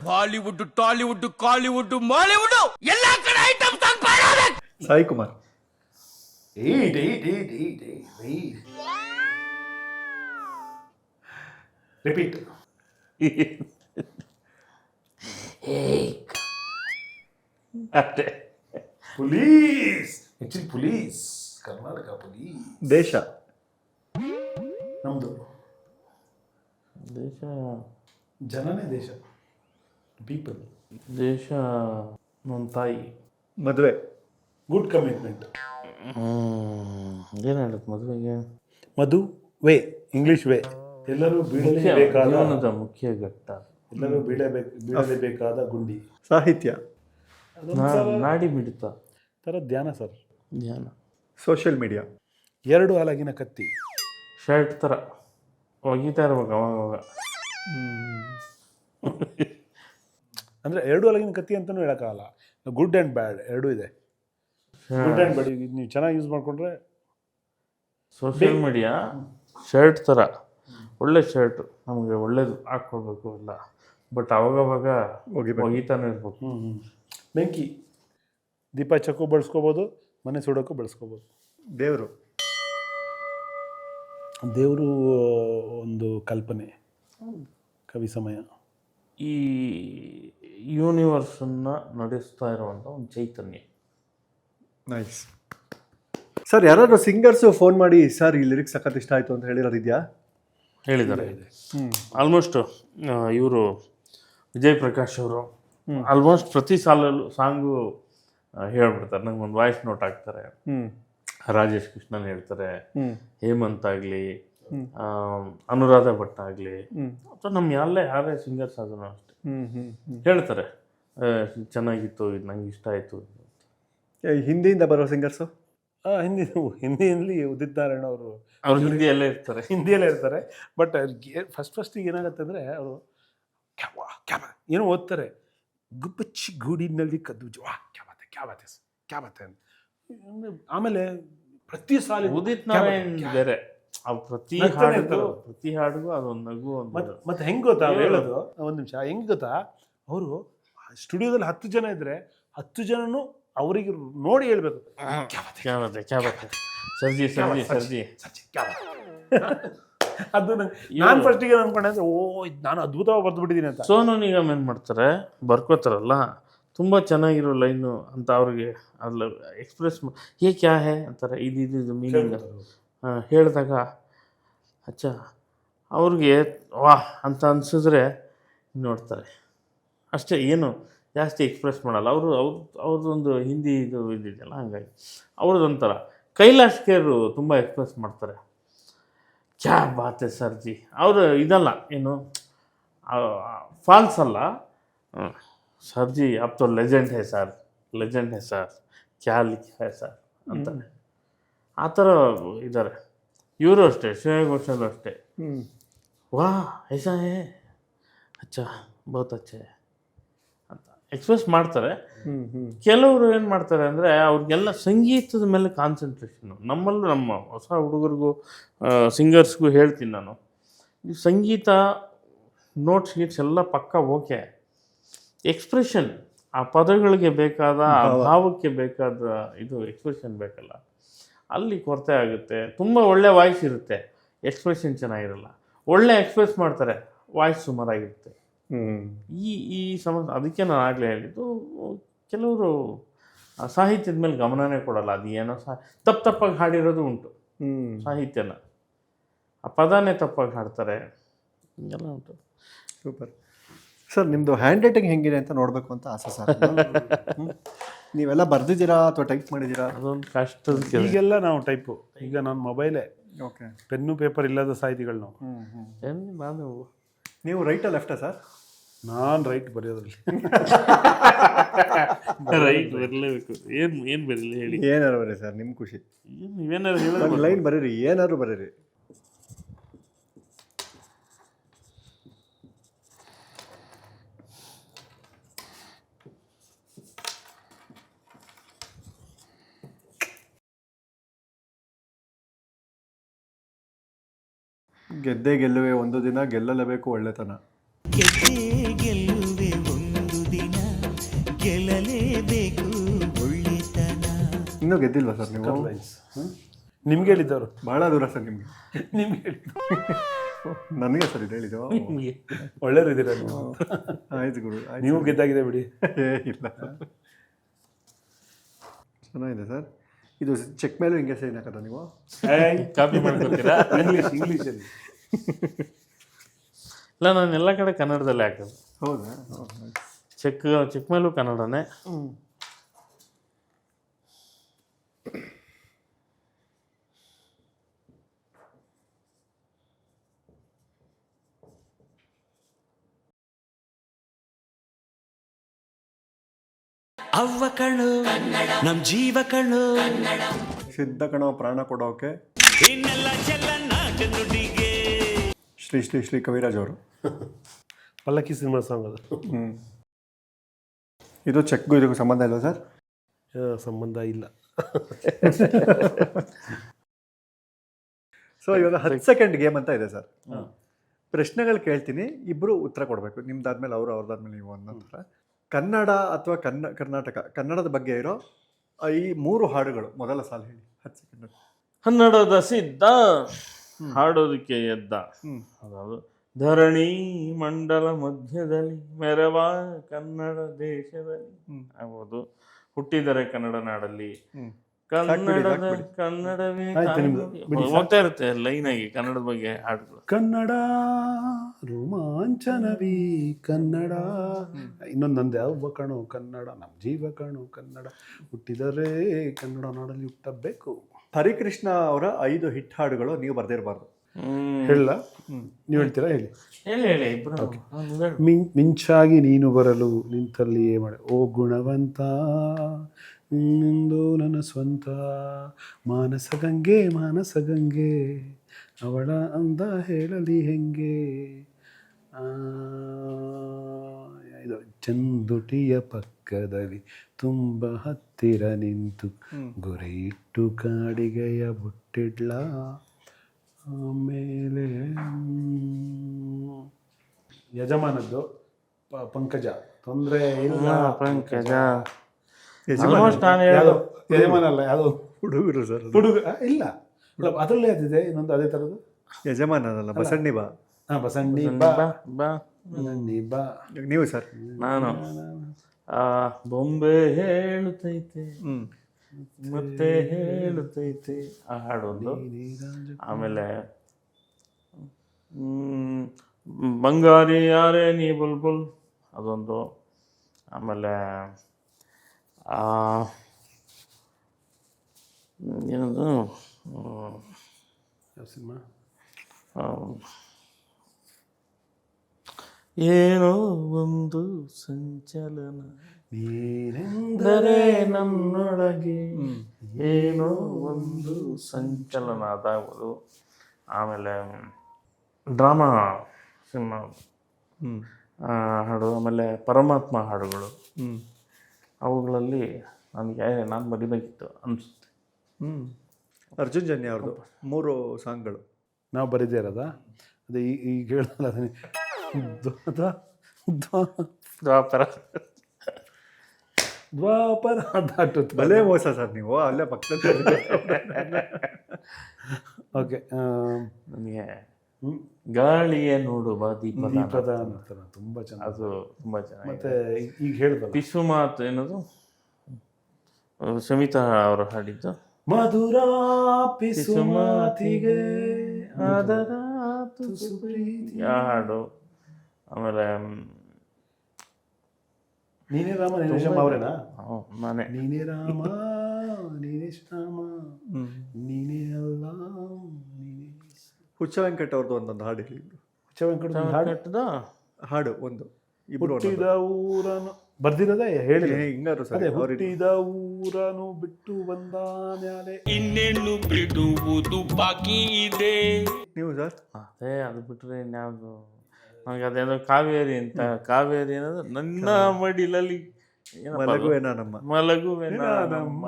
Bollywood, Tollywood, Kollywood, Mollywood ಎಲ್ಲ ಕಡೆ ಐಟಮ್ ಸಾಂಗ್ ಮಾಡೋದು. ಸಾಯಿ ಕುಮಾರ್, ರಿಪೀಟ್. ಅಷ್ಟೇ. Police, actually police, Karnataka police. ದೇಶ, ನಮ್ಮದು ದೇಶ ಜನನೇ ದೇಶ, ಪೀಪಲ್. ದೇಶ ನನ್ನ ತಾಯಿ. ಮದುವೆ, ಗುಡ್ ಕಮಿಟ್ಮೆಂಟ್. ಏನು ಹೇಳುತ್ತೆ ಮದುವೆಗೆ? ಮಧು ವೇ, ಇಂಗ್ಲಿಷ್ ವೇ. ಎಲ್ಲರೂ ಬೀಳಲೇಬೇಕಾದ, ಜೀವನದ ಮುಖ್ಯ ಘಟ್ಟ. ಎಲ್ಲರೂ ಬೀಳಲೇಬೇಕಾದ ಗುಂಡಿ. ಸಾಹಿತ್ಯ, ನಾಡಿ ಮಿಡಿತ, ಥರ ಧ್ಯಾನ ಸರ್. ಧ್ಯಾನ. ಸೋಷಿಯಲ್ ಮೀಡಿಯಾ, ಎರಡು ಅಲಗಿನ ಕತ್ತಿ. ಶರ್ಟ್ ಥರ ಒಗಿತಾ ಇರ್ಬೇಕು ಅವಾಗ. ಅಂದರೆ ಎರಡು ಅಲಗಿನ ಕತ್ತಿ ಅಂತಲೂ ಹೇಳೋಕ್ಕಾಗಲ್ಲ. ಗುಡ್ ಆ್ಯಂಡ್ ಬ್ಯಾಡ್ ಎರಡೂ ಇದೆ. ಗುಡ್ ಆ್ಯಂಡ್ ಬ್ಯಾಡ್ ನೀವು ಚೆನ್ನಾಗಿ ಯೂಸ್ ಮಾಡಿಕೊಂಡ್ರೆ. ಸೋಷಿಯಲ್ ಮೀಡಿಯಾ ಶರ್ಟ್ ಥರ, ಒಳ್ಳೆ ಶರ್ಟು, ನಮಗೆ ಒಳ್ಳೇದು ಹಾಕ್ಕೊಳ್ಬೇಕು ಎಲ್ಲ, ಬಟ್ ಅವಾಗವಾಗ ಒಗಿತಾನೆ ಇರ್ಬೇಕು. ಬೆಂಕಿ, ದೀಪ ಚಕ್ಕು ಬಳಸ್ಕೋಬೋದು, ಮನೆ ಸುಡೋಕ್ಕೂ ಬಳಸ್ಕೋಬೋದು. ದೇವರು, ದೇವರು ಒಂದು ಕಲ್ಪನೆ, ಕವಿ ಸಮಯ. ಈ ಯೂನಿವರ್ಸನ್ನು ನಡೆಸ್ತಾ ಇರುವಂಥ ಒಂದು ಚೈತನ್ಯ. ನೈಸ್. ಸರ್ ಯಾರಾದ್ರೂ ಸಿಂಗರ್ಸು ಫೋನ್ ಮಾಡಿ ಸರ್ ಈ ಲಿರಿಕ್ಸ್ ಸಖತ್ ಇಷ್ಟ ಆಯಿತು ಅಂತ ಹೇಳಿರೋದು ಇದೆಯಾ? ಹೇಳಿದ್ದಾರೆ. ಆಲ್ಮೋಸ್ಟ್ ಇವರು ವಿಜಯ್ ಪ್ರಕಾಶ್ ಅವರು ಆಲ್ಮೋಸ್ಟ್ ಪ್ರತಿ ಸಾಂಗು ಹೇಳ್ಬಿಡ್ತಾರೆ. ನಂಗೆ ಒಂದು ವಾಯ್ಸ್ ನೋಟ್ ಹಾಕ್ತಾರೆ. ರಾಜೇಶ್ ಕೃಷ್ಣನ್ ಹೇಳ್ತಾರೆ, ಹೇಮಂತ್ ಆಗಲಿ, ಅನುರಾಧ ಭಟ್ ಆಗಲಿ, ಅಥವಾ ನಮ್ಮ ಯಾರೇ ಸಿಂಗರ್ಸ್ ಆದ್ರೂ ಅಷ್ಟೇ ಹೇಳ್ತಾರೆ, ಚೆನ್ನಾಗಿತ್ತು, ಇದು ನಂಗೆ ಇಷ್ಟ ಆಯಿತು. ಹಿಂದಿಯಿಂದ ಬರೋ ಸಿಂಗರ್ಸು? ಹಿಂದಿಯಲ್ಲಿ ಉದಿತ್ ನಾರಾಯಣ ಅವರು ಹಿಂದಿಯಲ್ಲೇ ಇರ್ತಾರೆ. ಬಟ್ ಫಸ್ಟಿಗೆ ಏನಾಗುತ್ತೆ ಅಂದರೆ ಅವರು ಏನೋ ಓದ್ತಾರೆ, ಗುಬ್ಬಚ್ಚಿ ಗೂಡಿನಲ್ಲಿ ಕದ್ದು ಕ್ಯಾಬತ್ತೆ ಅಂತ. ಆಮೇಲೆ ಪ್ರತಿ ಸಾಲ ಉದಿತ್ ನಾರಾಯಣ್ ಬೇರೆ, ಪ್ರತಿ ಹಾಡಿಗೂ ಅದೊಂದು ನಗು. ಮತ್ತೆ ಹೆಂಗೆ ಗೊತ್ತಾ ಅವ್ರು ಹೇಳೋದು? ಒಂದು ನಿಮಿಷ, ಹೆಂಗೆ ಗೊತ್ತಾ, ಅವರು ಸ್ಟುಡಿಯೋದಲ್ಲಿ 10 ಜನ ಇದ್ದರೆ 10 ಜನನು ಅವರಿಗೆ ನೋಡಿ ಹೇಳ್ಬೇಕು, ಸರ್ಜಿ. ಅದು ನಾನು ಫಸ್ಟಿಗೆ ಅನ್ಕೊಂಡೆ, ನಾನು ಅದ್ಭುತವಾಗಿ ಬರೆದ್ಬಿಟ್ಟಿದ್ದೀನಿ ಅಂತ. ಸೋನು ನಿಗಮ್ ಏನು ಮಾಡ್ತಾರೆ, ಬರ್ಕೋತಾರಲ್ಲ, ತುಂಬ ಚೆನ್ನಾಗಿರೋ ಲೈನು ಅಂತ ಅವ್ರಿಗೆ ಅಲ್ಲ ಎಕ್ಸ್ಪ್ರೆಸ್ ಹೇ ಕ್ಯಾ ಹೇ ಅಂತಾರೆ, ಇದು ಮೀನಿಂಗ್ ಹೇಳಿದಾಗ ಅಚ್ಚ ಅವ್ರಿಗೆ ವಾಹ್ ಅಂತ ಅನಿಸಿದ್ರೆ ನೋಡ್ತಾರೆ ಅಷ್ಟೇ, ಏನು ಜಾಸ್ತಿ ಎಕ್ಸ್ಪ್ರೆಸ್ ಮಾಡಲ್ಲ ಅವರು. ಅವ್ರದ್ದೊಂದು ಹಿಂದಿ ಇದಿದೆಯಲ್ಲ, ಹಂಗಾಗಿ ಅವ್ರದ್ದೊಂಥರ. ಕೈಲಾಶ್ ಖೇರ್ ತುಂಬ ಎಕ್ಸ್ಪ್ರೆಸ್ ಮಾಡ್ತಾರೆ, ಕ್ಯಾ ಬಾತ್ ಹೈ ಸರ್ಜಿ. ಅವರು ಇದಲ್ಲ, ಏನು ಫಾಲ್ಸ್ ಅಲ್ಲ, ಸರ್ಜಿ ಅಪ್ ತೋ ಲೆಜೆಂಡ್ ಹೈ ಸರ್, ಕ್ಯಾ ಲಿಖಾ ಹೈ ಸರ್ ಅಂತಾರೆ. ಆ ಥರ ಇದ್ದಾರೆ. ಇವರು ಅಷ್ಟೇ, ಶ್ರೇಯಾ ಘೋಷಾಲ್ ಅಷ್ಟೇ, ವಾ ಐಸಾ ಹೇ ಅಚ್ಚಾ ಬಹುತ್ ಅಚ್ಚಾ ಅಂತ ಎಕ್ಸ್ಪ್ರೆಸ್ ಮಾಡ್ತಾರೆ. ಕೆಲವರು ಏನು ಮಾಡ್ತಾರೆ ಅಂದರೆ ಅವ್ರಿಗೆಲ್ಲ ಸಂಗೀತದ ಮೇಲೆ ಕಾನ್ಸಂಟ್ರೇಷನು. ನಮ್ಮಲ್ಲೂ ನಮ್ಮ ಹೊಸ ಹುಡುಗರಿಗೂ ಸಿಂಗರ್ಸ್ಗೂ ಹೇಳ್ತೀನಿ ನಾನು, ಈ ಸಂಗೀತ ನೋಟ್ಸ್ ಗೀಟ್ಸ್ ಎಲ್ಲ ಪಕ್ಕ ಓಕೆ, ಎಕ್ಸ್ಪ್ರೆಷನ್, ಆ ಪದಗಳಿಗೆ ಬೇಕಾದ, ಆ ಭಾವಕ್ಕೆ ಬೇಕಾದ ಇದು ಎಕ್ಸ್ಪ್ರೆಷನ್ ಬೇಕಲ್ಲ, ಅಲ್ಲಿ ಕೊರತೆ ಆಗುತ್ತೆ. ತುಂಬ ಒಳ್ಳೆ ವಾಯ್ಸ್ ಇರುತ್ತೆ, ಎಕ್ಸ್ಪ್ರೆಷನ್ ಚೆನ್ನಾಗಿರಲ್ಲ. ಒಳ್ಳೆ ಎಕ್ಸ್ಪ್ರೆಸ್ ಮಾಡ್ತಾರೆ, ವಾಯ್ಸ್ ಸುಮಾರಾಗಿರುತ್ತೆ. ಈ ಸಮಸ್ಯೆ. ಅದಕ್ಕೆ ನಾನು ಆಗಲೇ ಹೇಳಿದ್ದು, ಕೆಲವರು ಸಾಹಿತ್ಯದ ಮೇಲೆ ಗಮನನೇ ಕೊಡಲ್ಲ. ಅದು ಏನೋ ತಪ್ಪಾಗಿ ಹಾಡಿರೋದು ಉಂಟು ಸಾಹಿತ್ಯನ, ಆ ಪದನೇ ತಪ್ಪಾಗಿ ಹಾಡ್ತಾರೆ, ಹಿಂಗೆಲ್ಲ ಉಂಟು. Super sir. ನಿಮ್ಮದು ಹ್ಯಾಂಡ್ ರೈಟಿಂಗ್ ಹೆಂಗಿದೆ ಅಂತ ನೋಡಬೇಕು ಅಂತ ಆಸೆ ಸರ್. ನೀವೆಲ್ಲ ಬರ್ದಿದ್ದೀರಾ ಅಥವಾ ಟೈಪ್ ಮಾಡಿದ್ದೀರಾ? ಅದೊಂದು ಕಷ್ಟದ. ಈಗೆಲ್ಲ ನಾವು ಟೈಪು, ಈಗ ನನ್ನ ಮೊಬೈಲೇ. ಓಕೆ. ಪೆನ್ನು ಪೇಪರ್ ಇಲ್ಲದ ಸಾಹಿತಿಗಳು ನಾವು. ನಾನು ನೀವು ರೈಟಾ ಲೆಫ್ಟಾ ಸರ್? ನಾನು ರೈಟ್ ಬರೆಯೋದ್ರಲ್ಲಿ ರೈಟ್ ಬರಲೇಬೇಕು. ಏನು ಬರಲಿ ಹೇಳಿ, ಏನಾರು ಬರೀ ಸರ್, ನಿಮ್ಮ ಖುಷಿ. ನೀವೇನಾದ್ರು ಹೇಳೋದು ಒಂದು ಲೈನ್ ಬರೀರಿ, ಏನಾದ್ರು ಬರೀರಿ. ಗೆದ್ದೇ ಗೆಲ್ಲುವೆ ಒಂದು ದಿನ, ಗೆಲ್ಲಲೇಬೇಕು ಒಳ್ಳೆತನ. ಗೆದ್ದೇ ಗೆಲ್ಲುವೆ ಒಂದು ದಿನ, ಗೆಲ್ಲಲೇಬೇಕು ಒಳ್ಳೆತನ. ಇನ್ನೂ ಗೆದ್ದಿಲ್ವಾ ಸರ್ ನೀವು? ನಿಮ್ಗೆ ಹೇಳಿದ್ದವರು ಭಾಳ ದೂರ ಸರ್ ನಿಮಗೆ. ನಿಮ್ಗೆ ಹೇಳಿದ್ದು ನನಗೆ ಸರ್ ಇದು ಹೇಳಿದ್ದು. ಒಳ್ಳೆಯರಿದ್ದೀರ ನೀವು. ಆಯ್ತು ಗುರು, ಆಯ್ತು. ನೀವು ಗೆದ್ದಾಗಿದೆ ಬಿಡಿ. ಇಲ್ಲ, ಚೆನ್ನಾಗಿದೆ ಸರ್. ಇದು ಚೆಕ್ ಮೇಲೂ ಹಿಂಗೆ ಸೈನ್ ಹಾಕೋದ ನೀವು? ಕಾಪಿ ಮಾಡ್ಕೊತೀರಾ? ಇಂಗ್ಲೀಷಲ್ಲಿ ಇಲ್ಲ, ನಾನು ಎಲ್ಲ ಕಡೆ ಕನ್ನಡದಲ್ಲೇ ಹಾಕೋದು. ಹೌದಾ? ಚೆಕ್ ಮೇಲೂ ಕನ್ನಡನೇ. ಅವ್ವ ಕಣ್ಣು ನಮ್ ಜೀವ ಕಣ್ಣು, ಸಿದ್ಧ ಕಣೋ ಪ್ರಾಣ ಕೊಡೋಕೆ. ಇನ್ನೆಲ್ಲ ಚೆಲ್ಲನಾಟ ನುಡಿಗೆ. ಶ್ರೀ ಶ್ರೀ ಶ್ರೀ ಕವಿರಾಜ್ ಅವರು. ಪಲ್ಲಕ್ಕಿ ಸಿನಿಮಾ ಸಾಂಗ್ ಅದು. ಇದು ಚೆಕ್ಗೂ ಇದಕ್ಕೂ ಸಂಬಂಧ ಇಲ್ಲ ಸರ್? ಸಂಬಂಧ ಇಲ್ಲ. ಸೊ ಇವಾಗ 10 ಸೆಕೆಂಡ್ ಗೇಮ್ ಅಂತ ಇದೆ ಸರ್. ಪ್ರಶ್ನೆಗಳು ಕೇಳ್ತೀನಿ, ಇಬ್ಬರು ಉತ್ತರ ಕೊಡಬೇಕು. ನಿಮ್ದಾದ್ಮೇಲೆ ಅವರು, ಅವ್ರದ್ದಾದ್ಮೇಲೆ ನೀವು ಅನ್ನೋ ಥರ. ಕನ್ನಡ ಅಥವಾ ಕರ್ನಾಟಕ, ಕನ್ನಡದ ಬಗ್ಗೆ ಇರೋ ಈ 3 ಹಾಡುಗಳು ಮೊದಲ ಸಾಲು ಹೇಳಿ 10 ಸೆಕೆಂಡ್. ಕನ್ನಡದ ಸಿದ್ಧ ಹಾಡೋದಕ್ಕೆ ಎದ್ದ. ಅದಾವುದು ಧರಣಿ ಮಂಡಲ ಮಧ್ಯದಲ್ಲಿ ಮೆರವ ಕನ್ನಡ ದೇಶದಲ್ಲಿ ಆಗ್ಬೋದು. ಹುಟ್ಟಿದರೆ ಕನ್ನಡ ನಾಡಲ್ಲಿ, ಕನ್ನಡವೇ ಹೋಗ್ತಾ ಇರುತ್ತೆ ಲೈನ್ ಆಗಿ ಕನ್ನಡದ ಬಗ್ಗೆ ಹಾಡುಗಳು. ಕನ್ನಡ ರೋಮಾಂಚನವಿ ಕನ್ನಡ. ಇನ್ನೊಂದು ನಂದು ಯಾವ ಕಣು ಕನ್ನಡ, ನಮ್ಮ ಜೀವ ಕಣು ಕನ್ನಡ, ಹುಟ್ಟಿದರೆ ಕನ್ನಡ ನಾಡಲ್ಲಿ ಹುಟ್ಟಬೇಕು. ಹರಿಕೃಷ್ಣ ಅವರ 5 ಹಿಟ್ ಹಾಡುಗಳು ನೀವು ಬರ್ದಿರಬಾರ್ದು. ಹೇಳ ನೀವು ಹೇಳ್ತೀರಾ? ಹೇಳಿ ಹೇಳಿ ಇಬ್ರು. ಮಿಂಚಾಗಿ ನೀನು ಬರಲು ನಿಂತಲ್ಲಿಯೇ ಮಾಡೆ, ಓ ಗುಣವಂತ ನಿಂದು ನನ್ನ ಸ್ವಂತ, ಮಾನಸ ಗಂಗೆ ಅವಳ ಅಂದ ಹೇಳಲಿ ಹೆಂಗೆ, ಇದು ಚಂದುಟಿಯ ಪಕ್ಕದಲ್ಲಿ ತುಂಬ ಹತ್ತಿರ ನಿಂತು ಗುರಿ ಇಟ್ಟು ಕಾಡಿಗೆಯ ಬುಟ್ಟಿಡ್ಲ, ಆಮೇಲೆ ಯಜಮಾನದ್ದು ಪಂಕಜ, ತೊಂದರೆ ಇಲ್ಲ ಪಂಕಜ. ಯಜಮಾನ ಅಲ್ಲ, ಯಾವುದೋ ಹುಡುಗರು ಸರ್. ಹುಡುಗ ಇಲ್ಲ, ಅದರಲ್ಲೇ ಅದಿದೆ ಇನ್ನೊಂದು ಅದೇ ಥರದ್ದು. ಯಜಮಾನಲ್ಲ, ಬಸಣ್ಣಿ ಬಾ. ಬಸಣ್ಣಿ ಬಾ ಬಾ. ನೀವು ಸರ್? ನಾನು ಬೊಂಬೆ ಹೇಳುತ್ತೈತೆ ಮತ್ತೆ ಹೇಳುತ್ತೈತೆ ಆ ಹಾಡು ಒಂದು. ಆಮೇಲೆ ಬಂಗಾರಿ ಯಾರೇ ನೀ ಬುಲ್ಬುಲ್ ಅದೊಂದು. ಆಮೇಲೆ ಏನದು ಸಿನಿಮಾ, ಏನೋ ಒಂದು ಸಂಚಲನ ನೀನೆಂದರೆ ನನ್ನೊಳಗೆ, ಏನೋ ಒಂದು ಸಂಚಲನ ಅದಾಗೋದು. ಆಮೇಲೆ ಡ್ರಾಮಾ ಸಿನಿಮಾ ಹಾಡು. ಆಮೇಲೆ ಪರಮಾತ್ಮ ಹಾಡುಗಳು. ಅವುಗಳಲ್ಲಿ ನಾನು ಬರಿಬೇಕಿತ್ತು ಅನಿಸುತ್ತೆ. ಅರ್ಜುನ್ ಜನ್ಯ ಅವ್ರದ್ದು 3 ಸಾಂಗ್ಗಳು ನಾವು ಬರೀದೇ ಇರೋದಾ? ಅದೇ ಈಗ ಹೇಳಲ್ಲ, ದ್ವಾಪರ ದಾಟುತ್ತೆ. ಭಲೇ ಮೋಸ ಸರ್ ನೀವು, ಅಲ್ಲೇ ಪಕ್ಕದಲ್ಲಿ. ಓಕೆ, ನನಗೆ ಗಾಳಿಯ ನೋಡುವ ದೀಪದ ಅಂತಾರೆ, ತುಂಬ ಚೆನ್ನಾಗಿ, ಅದು ತುಂಬ ಚೆನ್ನಾಗಿ. ಮತ್ತೆ ಈಗ ಹೇಳಿದಲ್ಲ ಪಿಸುಮಾತು ಏನದು, ಸುಮಿತಾ ಅವರು ಹಾಡಿದ್ದು. ಮಧುರ ಪಿಸುಮಾತಿಗೆ ಅದರ ಹಾಡು. ಆಮೇಲೆ ನೀನೇ ರಾಮ ನೀನೇ ಶ್ಯಾಮ ಅವರೇನಾ? ನಾನೇ. ನೀನೇ ರಾಮ ನೀನೇ ಶ್ಯಾಮ ನೀನೇ ಅಲ್ಲ ನೀನೇ. ಹುಚ್ಚ ವೆಂಕಟ್ ಅವ್ರದ್ದು ಒಂದೊಂದು ಹಾಡು ಹೇಳಿದ್ರು. ಹುಚ್ಚ ವೆಂಕಟ ಕಟ್ಟದ ಹಾಡು ಒಂದು ಇಬ್ರು ಹುಟ್ಟಿದ ಊರನು ಬರ್ದಿರೋದೇ ಹೇಳಿ ಹಿಂಗಾರು ಸರ್ ಅದೇ ಹುಟ್ಟಿದ ಊರನು ಬಿಟ್ಟು ಬಂದ ಮ್ಯಾಲೆ. ಇನ್ನೆನ್ನು ಬಿಡುವುದು ಬಾಕಿ ಇದೆ. ನೀವು ಸರ್ ಅದೇ ಅದು ಬಿಟ್ಟರೆ ಇನ್ಯಾವುದು ನನಗೆ ಅದೇನೋ ಕಾವೇರಿ ಅಂತ ಕಾವೇರಿ ಅನ್ನೋದು ನನ್ನ ಮಡಿಲಲ್ಲಿ ಏನಪ್ಪ ಅದು? ಮಲಗುವೆನ ನಮ್ಮ ಮಲಗುವೆನ ನಮ್ಮ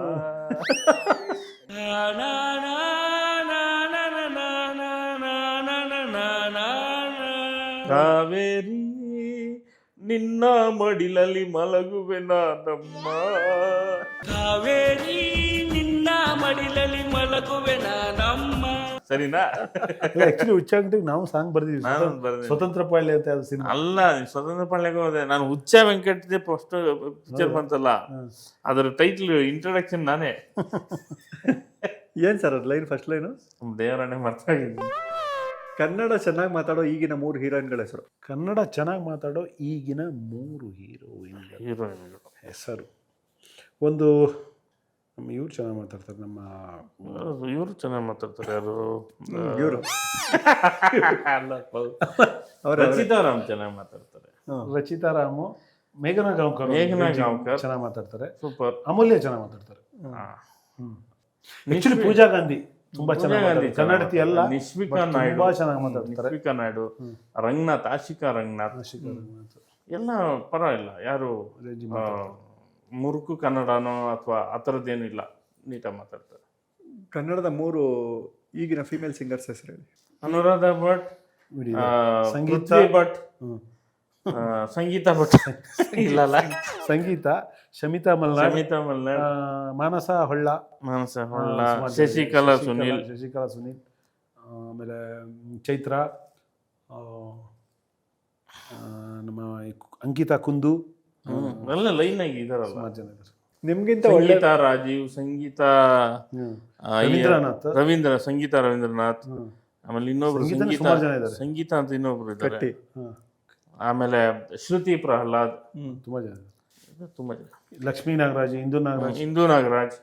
ಕಾವೇರಿ ನಿನ್ನ ಮಡಿಲಲ್ಲಿ ಮಲಗುವೆನ ನಮ್ಮ ಕಾವೇರಿ ನಿನ್ನ ಮಡಿಲಲ್ಲಿ ಮಲಗುವೆನ ನಮ್ಮ. ಸರಿನಾ? ಆಕ್ಚುಲಿ ಹುಚ್ಚಾಗ್ಬಿಟ್ಟು ನಾವು ಸಾಂಗ್ ಬರ್ದಿದ್ವಿ, ನಾನು ಬರ್ದಿದ್ದೀನಿ. ಸ್ವತಂತ್ರ ಪಾಳ್ಯ ಅಂತ ಅದು ಸಿನಿಮಾ. ಅಲ್ಲ ಸ್ವತಂತ್ರ ಪಾಳ್ಯಕ್ಕೆ ಹೋದೆ ನಾನು. ಹುಚ್ಚ ವೆಂಕಟದೇ ಫಸ್ಟ್ ಪಿಕ್ಚರ್ ಬಂತಲ್ಲ, ಅದರ ಟೈಟ್ಲ್ ಇಂಟ್ರೊಡಕ್ಷನ್ ನಾನೇ. ಏನು ಸರ್ ಅದು ಲೈನ್ ಫಸ್ಟ್ ಲೈನು? ದೇವರನ್ನೇ ಮರ್ತಾಗಿದ್ದೀನಿ. ಕನ್ನಡ ಚೆನ್ನಾಗಿ ಮಾತಾಡೋ ಈಗಿನ 3 ಹೀರೋಯಿನ್ಗಳ ಹೆಸರು. ಕನ್ನಡ ಚೆನ್ನಾಗಿ ಮಾತಾಡೋ ಈಗಿನ 3 ಹೀರೋಯಿನ್ಗಳ ಹೀರೋಯಿನ್ಗಳು ಹೆಸರು. ಒಂದು ನಮ್ಮ ಇವ್ರು ಚೆನ್ನಾಗಿ ಮಾತಾಡ್ತಾರೆ, ನಮ್ಮ ಇವರು ಚೆನ್ನಾಗಿ ಮಾತಾಡ್ತಾರೆ. ಯಾರು ಇವರು ರಚಿತಾರಾಮ್ ಚೆನ್ನಾಗಿ ಮಾತಾಡ್ತಾರೆ. ರಚಿತಾ ರಾಮು, ಮೇಘನಾ ಗಾಂವ್ಕರ್ ಚೆನ್ನಾಗಿ ಮಾತಾಡ್ತಾರೆ. ಸೂಪರ್. ಅಮೂಲ್ಯ ಚೆನ್ನಾಗಿ ಮಾತಾಡ್ತಾರೆ. ಆಕ್ಚುಲಿ ಪೂಜಾ ಗಾಂಧಿ ತುಂಬಾ ಚೆನ್ನಾಗಿ ಕನ್ನಡತಿ ಅಲ್ಲ, ನಿಶ್ವಿಕಾ ನಾಯ್ಡು ತುಂಬಾ ಚೆನ್ನಾಗಿ ಮಾತಾಡ್ತಾರೆ. ನಿಶ್ವಿಕಾ ನಾಯ್ಡು, ರಂಗನಾಥ್, ಆಶಿಕಾ ರಂಗನಾಥ್ ಎಲ್ಲ ಪರವಾಗಿಲ್ಲ. ಯಾರು ಮುರುಕು ಕನ್ನಡನೋ ಅಥವಾ ಆ ಥರದ್ದೇನು ಇಲ್ಲ, ನೀಟಾಗಿ ಮಾತಾಡ್ತಾರೆ. ಕನ್ನಡದ 3 ಈಗಿನ ಫೀಮೇಲ್ ಸಿಂಗರ್ಸ್ ಹೆಸರು ಹೇಳಿ. ಅನುರಾಧ ಭಟ್, ಸಂಗೀತ ಭಟ್, ಸಂಗೀತ ಭಟ್ ಇಲ್ಲಲ್ಲ, ಸಂಗೀತ, ಶಮಿತಾ ಮಲ್ನಾಡ್, ಶಮಿತಾ ಮಲ್ನಾಡ್, ಮಾನಸ ಹೊಳ್ಳ, ಶಶಿಕಲಾ ಸುನೀಲ್, ಆಮೇಲೆ ಚೈತ್ರ, ನಮ್ಮ ಅಂಕಿತಾ ಕುಂದು, ಎಲ್ಲ ಲೈನ್ ಆಗಿ ಇದಾರಲ್ಲ. ಸುಮಾರು ಜನ ಇದ್ದಾರೆ. ನಿಮ್ಗಿಂತ ಒಳ್ಳೆ ಸಂಗೀತ ರಾಜೀವ್, ಸಂಗೀತ ರವೀಂದ್ರನಾಥ್, ಸಂಗೀತ ರವೀಂದ್ರನಾಥ್, ಆಮೇಲೆ ಇನ್ನೊಬ್ರು ಸಂಗೀತ ಅಂತ ಇನ್ನೊಬ್ರು ಇದ್ದಾರೆ. ಕಟ್ಟಿ. ಆಮೇಲೆ ಶ್ರುತಿ ಪ್ರಹ್ಲಾದ್, ತುಂಬಾ ಜನ, ತುಂಬಾ ಜನ. ಲಕ್ಷ್ಮೀ ನಾಗರಾಜ್, ಇಂದು ನಾಗರಾಜ್.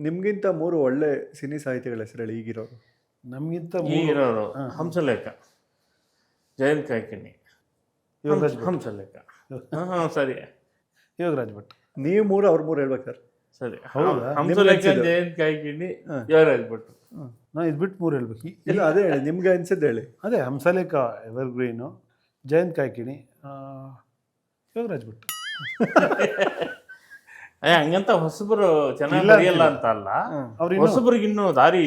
ನಿಮ್ಗಿಂತ 3 ಒಳ್ಳೆ ಸಿನಿ ಸಾಹಿತಿಗಳ ಹೆಸರು ಹೇಳಿ ಈಗಿರೋರು. ನಮ್ಗಿಂತ ಈಗಿರೋರು ಹಂಸಲೇಖ, ಜಯಂತ್ ಕಾಯ್ಕಿಣಿ, ಹಂಸಲೇಖ. ಸರಿ, ಯೋಗರಾಜ್ ಭಟ್. ನೀವು 3 ಅವ್ರ 3 ಹೇಳ್ಬೇಕು ಸರ್. ಸರಿ. ಹೌದಾ? ಹಂಸಲೇಖ, ಜಯಂತ್ ಕಾಯ್ಕಿಣಿ, ಯೋಗರಾಜ್ ಭಟ್. ನಾ ಇದು ಬಿಟ್ಟು 3 ಹೇಳ್ಬೇಕು. ಇಲ್ಲ ಅದೇ ಹೇಳಿ, ನಿಮ್ಗೆ ಅನ್ಸಿದ್ದು ಹೇಳಿ. ಅದೇ ಹಂಸಲೇಖ ಎವರ್ಗ್ರೀನು, ಜಯಂತ್ ಕಾಯ್ಕಿಣಿ, ಯೋಗರಾಜ್ ಭಟ್. ಹಂಗಂತ ಹೊಸಬರು ಚೆನ್ನಾಗಿ ಬರೆಯಲ್ಲ ಅಂತ ಅಲ್ಲ, ಹೊಸಬ್ರಿಗೆ ಇನ್ನೂ ದಾರಿ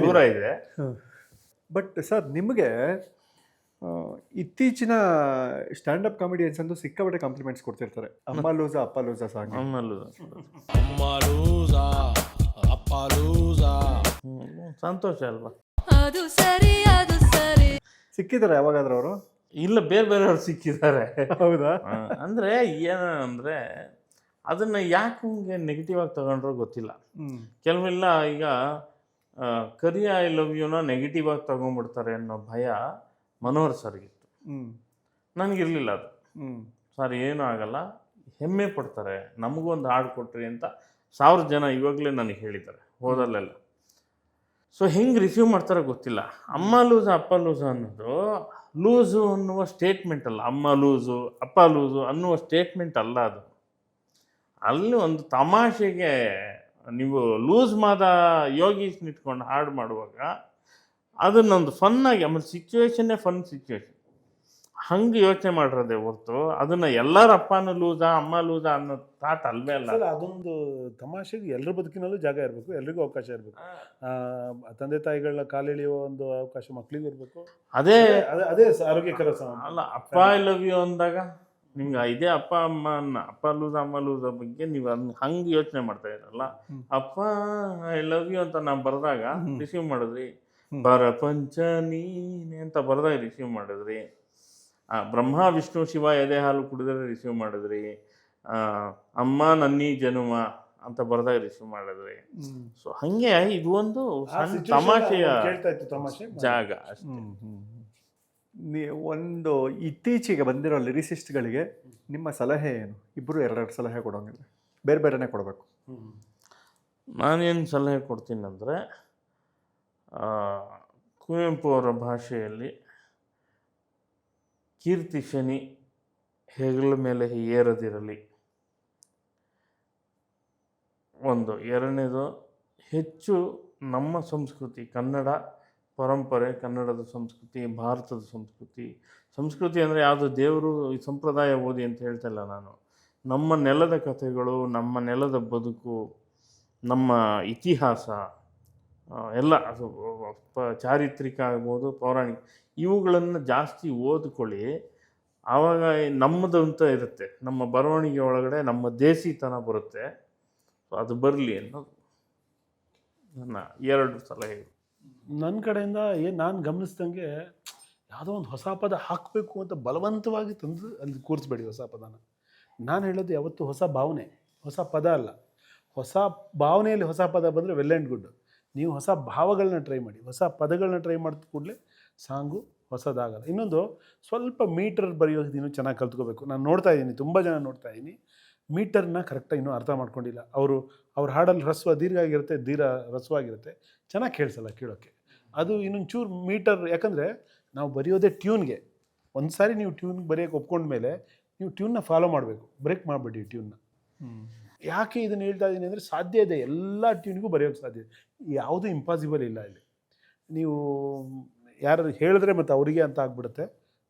ದೂರ ಇದೆ. ಬಟ್ ಸರ್ ನಿಮಗೆ ಇತ್ತೀಚಿನ ಸ್ಟ್ಯಾಂಡಪ್ ಕಾಮಿಡಿಯನ್ಸ್ ಅಂತೂ ಸಿಕ್ಕಾಪಟ್ಟೆ ಕಾಂಪ್ಲಿಮೆಂಟ್ಸ್ ಕೊಡ್ತಿರ್ತಾರೆ. ಅಮ್ಮ ಲೂಸಾ ಅಪ್ಪ ಲೂಸಾ ಸಾಂಗ್. ಸಂತೋಷ ಅಲ್ವಾ? ಅದು ಸರಿ ಅದು ಸರಿ. ಸಿಕ್ಕಿದ್ದಾರೆ ಯಾವಾಗಾದ್ರೂ ಅವರು? ಇಲ್ಲ, ಬೇರೆ ಬೇರೆಯವ್ರು ಸಿಕ್ಕಿದ್ದಾರೆ. ಹೌದಾ? ಅಂದರೆ ಏನಂದರೆ ಅದನ್ನು ಯಾಕೆ ಹಂಗೆ ನೆಗೆಟಿವ್ ಆಗಿ ತಗೊಂಡ್ರೋ ಗೊತ್ತಿಲ್ಲ. ಕೆಲವೆಲ್ಲ ಈಗ ಕರಿಯ ಐ ಲವ್ ಯುನ ನೆಗೆಟಿವ್ ಆಗಿ ತಗೊಂಡ್ಬಿಡ್ತಾರೆ ಅನ್ನೋ ಭಯ ಮನೋಹರ್ ಸರ್ಗಿತ್ತು. ನನಗಿರಲಿಲ್ಲ ಅದು. ಸರ್ ಏನೂ ಆಗಲ್ಲ, ಹೆಮ್ಮೆ ಪಡ್ತಾರೆ, ನಮಗೊಂದು ಹಾಡು ಕೊಟ್ರಿ ಅಂತ 1000 ಜನ ಇವಾಗಲೇ ನನಗೆ ಹೇಳಿದ್ದಾರೆ ಹೋದಲ್ಲೆಲ್ಲ. ಸೊ ಹೆಂಗೆ ರಿಸೀವ್ ಮಾಡ್ತಾರೋ ಗೊತ್ತಿಲ್ಲ. ಅಮ್ಮ ಲೂಸು ಅಪ್ಪ ಲೂಸು ಅನ್ನೋದು ಲೂಸು ಅನ್ನುವ ಸ್ಟೇಟ್ಮೆಂಟ್ ಅಲ್ಲ. ಅಮ್ಮ ಲೂಸು ಅಪ್ಪ ಲೂಸು ಅನ್ನುವ ಸ್ಟೇಟ್ಮೆಂಟ್ ಅಲ್ಲ ಅದು. ಅಲ್ಲಿ ಒಂದು ತಮಾಷೆಗೆ ನೀವು ಲೂಸ್ ಮಾದ ಯೋಗೀಶ್ನ ಇಟ್ಕೊಂಡು ಹಾಡು ಮಾಡುವಾಗ ಅದನ್ನೊಂದು ಫನ್ನಾಗಿ, ಆಮೇಲೆ ಸಿಚುವೇಶನ್ನೇ ಫನ್ ಸಿಚುವೇಶನ್, ಹಂಗೆ ಯೋಚನೆ ಮಾಡಿರೋದೇ ಹೊರತು ಅದನ್ನು ಎಲ್ಲರ ಅಪ್ಪನೂ ಲೂಸಾ ಅಮ್ಮ ಲೂಸಾ ಅನ್ನೋ ಥಾಟ್ ಅಲ್ವೇ ಅಲ್ಲ. ಅದೊಂದು ತಮಾಷೆಗೆ ಎಲ್ಲರ ಬದುಕಿನಲ್ಲೂ ಜಾಗ ಇರಬೇಕು, ಎಲ್ರಿಗೂ ಅವಕಾಶ ಇರಬೇಕು. ತಂದೆ ತಾಯಿಗಳನ್ನ ಕಾಲೆಳೆಯುವ ಒಂದು ಅವಕಾಶ ಮಕ್ಕಳಿಗೂ ಇರಬೇಕು. ಅದೇ ಅದೇ ಆರೋಗ್ಯಕರ ಅಲ್ಲ. ಅಪ್ಪ ಐ ಲವ್ ಯು ಅಂದಾಗ ನಿಮ್ಗೆ ಇದೇ ಅಪ್ಪ ಅಮ್ಮನ ಅಪ್ಪ ಲೂಸ ಅಮ್ಮ ಲೂಸ ಬಗ್ಗೆ ನೀವು ಹಂಗೆ ಯೋಚನೆ ಮಾಡ್ತಾ ಇರಲ್ಲ. ಅಪ್ಪ ಐ ಲವ್ ಯು ಅಂತ ನಾವು ಬರೆದಾಗ ರಿಸೀವ್ ಮಾಡಿದ್ರಿ, ಪರಪಂಚ ನೀನೆ ಅಂತ ಬರೆದಾಗ ರಿಸೀವ್ ಮಾಡಿದ್ರಿ, ಬ್ರಹ್ಮ ವಿಷ್ಣು ಶಿವ ಎದೆ ಹಾಲು ಕುಡಿದ್ರೆ ರಿಸೀವ್ ಮಾಡಿದ್ರಿ, ಅಮ್ಮ ನನ್ನೀ ಜನುಮ ಅಂತ ಬರೆದಾಗ ರಿಸೀವ್ ಮಾಡಿದ್ರಿ. ಸೊ ಹಂಗೆ ಇದು ಒಂದು ತಮಾಷೆಯ ಜಾಗ ಅಷ್ಟೇ. ಒಂದು ಇತ್ತೀಚೆಗೆ ಬಂದಿರೋ ಲಿರಿಸಿಸ್ಟ್ಗಳಿಗೆ ನಿಮ್ಮ ಸಲಹೆ ಏನು? ಇಬ್ಬರು 2 ಸಲಹೆ ಕೊಡೋಂಗಿಲ್ಲ, ಬೇರೆ ಬೇರೆನೇ ಕೊಡಬೇಕು. ನಾನೇನು ಸಲಹೆ ಕೊಡ್ತೀನಿ ಅಂದರೆ, ಕುವೆಂಪು ಅವರ ಭಾಷೆಯಲ್ಲಿ ಕೀರ್ತಿ ಶನಿ ಹೆಗಲ ಮೇಲೆ ಏರದಿರಲಿ. ಒಂದು. ಎರಡನೇದು, ಹೆಚ್ಚು ನಮ್ಮ ಸಂಸ್ಕೃತಿ, ಕನ್ನಡ ಪರಂಪರೆ, ಕನ್ನಡದ ಸಂಸ್ಕೃತಿ, ಭಾರತದ ಸಂಸ್ಕೃತಿ. ಸಂಸ್ಕೃತಿ ಅಂದರೆ ಯಾವುದು ದೇವರು ಸಂಪ್ರದಾಯ ಓದಿ ಅಂತ ಹೇಳ್ತಾ ಇಲ್ಲ ನಾನು. ನಮ್ಮ ನೆಲದ ಕಥೆಗಳು, ನಮ್ಮ ನೆಲದ ಬದುಕು, ನಮ್ಮ ಇತಿಹಾಸ ಎಲ್ಲ, ಅದು ಚಾರಿತ್ರಿಕ ಆಗ್ಬೋದು, ಪೌರಾಣಿಕ, ಇವುಗಳನ್ನು ಜಾಸ್ತಿ ಓದ್ಕೊಳ್ಳಿ. ಆವಾಗ ನಮ್ಮದು ಅಂತ ಇರುತ್ತೆ, ನಮ್ಮ ಬರವಣಿಗೆ ಒಳಗಡೆ ನಮ್ಮ ದೇಸಿತನ ಬರುತ್ತೆ. ಸೊ ಅದು ಬರಲಿ ಅನ್ನೋದು ನನ್ನ 2 ಸಲಹೆಗಳು. ನನ್ನ ಕಡೆಯಿಂದ ಏನು ನಾನು ಗಮನಿಸ್ದಂಗೆ ಯಾವುದೋ ಒಂದು ಹೊಸ ಪದ ಹಾಕಬೇಕು ಅಂತ ಬಲವಂತವಾಗಿ ತಂದು ಅಲ್ಲಿ ಕೂರಿಸ್ಬೇಡಿ ಹೊಸ ಪದನ. ನಾನು ಹೇಳೋದು ಯಾವತ್ತು ಹೊಸ ಭಾವನೆ, ಹೊಸ ಪದ ಅಲ್ಲ. ಹೊಸ ಭಾವನೆಯಲ್ಲಿ ಹೊಸ ಪದ ಬಂದರೆ ವೆಲ್ ಆ್ಯಂಡ್ ಗುಡ್. ನೀವು ಹೊಸ ಭಾವಗಳನ್ನ ಟ್ರೈ ಮಾಡಿ, ಹೊಸ ಪದಗಳನ್ನ ಟ್ರೈ ಮಾಡಿದ ಕೂಡಲೇ ಸಾಂಗು ಹೊಸದಾಗಲ್ಲ. ಇನ್ನೊಂದು, ಸ್ವಲ್ಪ ಮೀಟರ್ ಬರೆಯೋದು ಇನ್ನೂ ಚೆನ್ನಾಗಿ ಕಲ್ತ್ಕೋಬೇಕು. ನಾನು ನೋಡ್ತಾ ಇದ್ದೀನಿ, ತುಂಬ ಜನ ನೋಡ್ತಾ ಇದ್ದೀನಿ, ಮೀಟರ್ನ ಕರೆಕ್ಟಾಗಿ ಇನ್ನೂ ಅರ್ಥ ಮಾಡ್ಕೊಂಡಿಲ್ಲ. ಅವ್ರ ಹಾಡಲ್ಲಿ ಹ್ರಸ್ವ ದೀರ್ಘ ಆಗಿರುತ್ತೆ, ಹ್ರಸ್ವಾಗಿರುತ್ತೆ, ಚೆನ್ನಾಗಿ ಕೇಳಿಸಲ್ಲ ಕೇಳೋಕ್ಕೆ. ಅದು ಇನ್ನೊಂದು ಚೂರು ಮೀಟರ್, ಯಾಕಂದರೆ ನಾವು ಬರೆಯೋದೇ ಟ್ಯೂನ್ಗೆ. ಒಂದು ಸಾರಿ ನೀವು ಟ್ಯೂನ್ಗೆ ಬರೆಯೋಕ್ಕೆ ಒಪ್ಕೊಂಡ್ಮೇಲೆ ನೀವು ಟ್ಯೂನ್ನ ಫಾಲೋ ಮಾಡಬೇಕು, ಬ್ರೇಕ್ ಮಾಡಬೇಡಿ ಟ್ಯೂನ್ನ. ಯಾಕೆ ಇದನ್ನು ಹೇಳ್ತಾ ಇದ್ದೀನಿ ಅಂದರೆ, ಸಾಧ್ಯ ಇದೆ, ಎಲ್ಲ ಟ್ಯೂನ್ಗೂ ಬರೆಯೋಕ್ಕೆ ಸಾಧ್ಯ ಇದೆ, ಯಾವುದೂ ಇಂಪಾಸಿಬಲ್ ಇಲ್ಲ ಇಲ್ಲಿ. ನೀವು ಯಾರು ಹೇಳಿದ್ರೆ ಮತ್ತು ಅವರಿಗೆ ಅಂತ ಆಗ್ಬಿಡುತ್ತೆ.